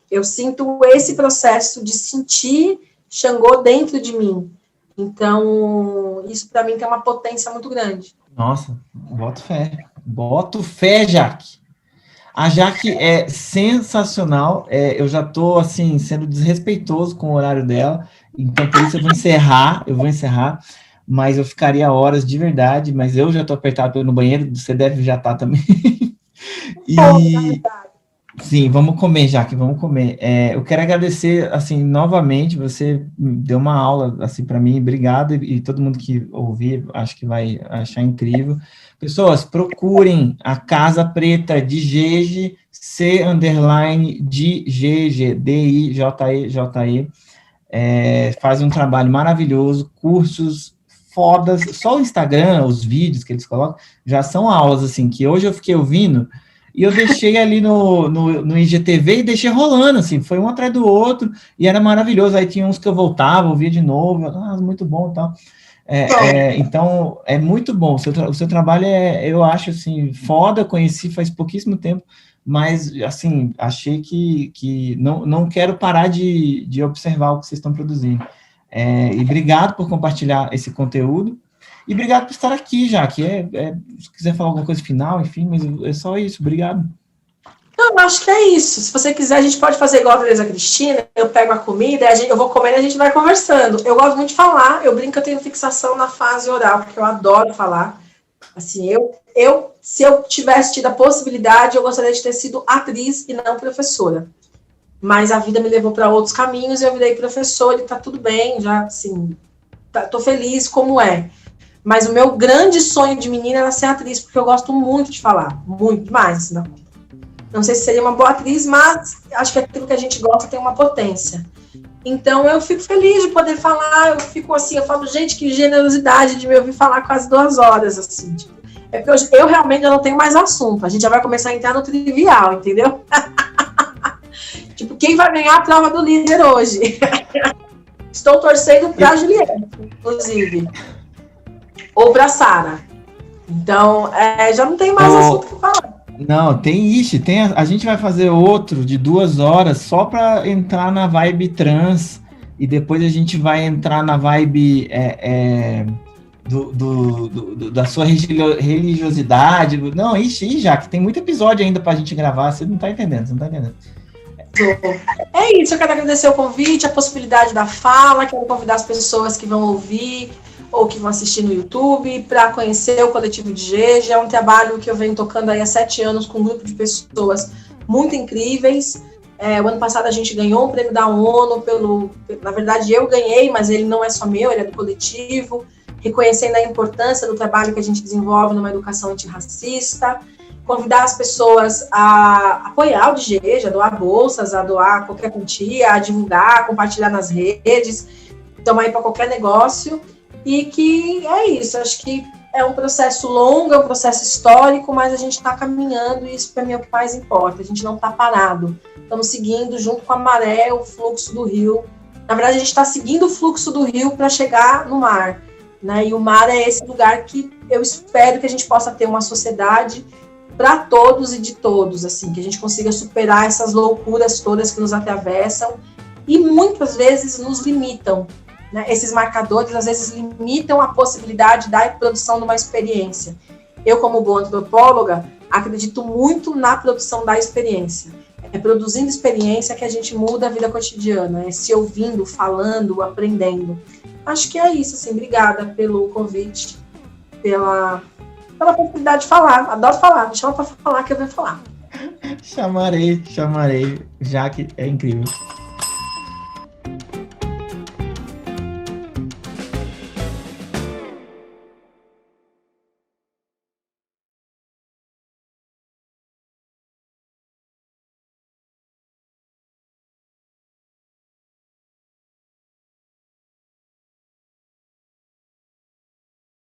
Eu sinto esse processo de sentir Xangô dentro de mim. Então, isso para mim tem uma potência muito grande. Nossa, boto fé. Boto fé, Jaque. A Jaque é sensacional. Eu já estou assim, sendo desrespeitoso com o horário dela. Então, por isso eu vou encerrar. Mas eu ficaria horas de verdade. Mas eu já estou apertado no banheiro. Você deve já estar também. E... Sim, vamos comer, Jaque, vamos comer. Eu quero agradecer, assim, novamente, você deu uma aula, assim, para mim, obrigado, e todo mundo que ouvir, acho que vai achar incrível. Pessoas, procurem a Casa Preta de Gege, C_de DIJEJE, faz um trabalho maravilhoso, cursos fodas, só o Instagram, os vídeos que eles colocam, já são aulas, assim, que hoje eu fiquei ouvindo, e eu deixei ali no IGTV e deixei rolando, assim, foi um atrás do outro, e era maravilhoso. Aí tinha uns que eu voltava, ouvia de novo, muito bom e tal. Então, é muito bom. O seu trabalho eu acho, assim, foda, conheci faz pouquíssimo tempo, mas, assim, achei que não quero parar de observar o que vocês estão produzindo. E obrigado por compartilhar esse conteúdo. E obrigado por estar aqui, Jaque. Se quiser falar alguma coisa final, enfim, mas é só isso. Obrigado. Não, acho que é isso. Se você quiser, a gente pode fazer igual a Tereza Cristina. Eu pego a comida, eu vou comendo e a gente vai conversando. Eu gosto muito de falar. Eu brinco que eu tenho fixação na fase oral, porque eu adoro falar. Assim, se eu tivesse tido a possibilidade, eu gostaria de ter sido atriz e não professora. Mas a vida me levou para outros caminhos e eu virei professora e tá tudo bem. Já, assim, tô feliz como é. Mas o meu grande sonho de menina era ser atriz, porque eu gosto muito de falar, muito demais. Não sei se seria uma boa atriz, mas acho que aquilo que a gente gosta tem uma potência. Então, eu fico feliz de poder falar, eu fico assim, eu falo, gente, que generosidade de me ouvir falar quase 2 horas, assim. Tipo, porque eu realmente já não tenho mais assunto, a gente já vai começar a entrar no trivial, entendeu? Tipo, quem vai ganhar a prova do líder hoje? Estou torcendo para a Juliette, inclusive. Ou para a Sara. Então, já não tem mais assunto que falar. Não, a gente vai fazer outro de 2 horas só para entrar na vibe trans e depois a gente vai entrar na vibe da sua religiosidade. Não, já que tem muito episódio ainda para a gente gravar, você não tá entendendo. É isso, eu quero agradecer o convite, a possibilidade da fala, quero convidar as pessoas que vão ouvir ou que vão assistir no YouTube para conhecer o Coletivo de Gege. É um trabalho que eu venho tocando aí há 7 anos com um grupo de pessoas muito incríveis. O ano passado a gente ganhou um prêmio da ONU na verdade eu ganhei, mas ele não é só meu, ele é do coletivo, reconhecendo a importância do trabalho que a gente desenvolve numa educação antirracista. Convidar as pessoas a apoiar o DGEJ, a doar bolsas, a doar qualquer quantia, a divulgar, a compartilhar nas redes, tomar aí para qualquer negócio. E que é isso, acho que é um processo longo, é um processo histórico, mas a gente está caminhando e isso para mim é o que mais importa, a gente não está parado. Estamos seguindo junto com a maré o fluxo do rio. Na verdade, a gente está seguindo o fluxo do rio para chegar no mar, né? E o mar é esse lugar que eu espero que a gente possa ter uma sociedade para todos e de todos, assim, que a gente consiga superar essas loucuras todas que nos atravessam e muitas vezes nos limitam. Né? Esses marcadores, às vezes, limitam a possibilidade da produção de uma experiência. Eu, como boa antropóloga, acredito muito na produção da experiência. É produzindo experiência que a gente muda a vida cotidiana, é se ouvindo, falando, aprendendo. Acho que é isso, assim, obrigada pelo convite, pela possibilidade de falar. Adoro falar, me chama para falar que eu venho falar. Chamarei, já que é incrível.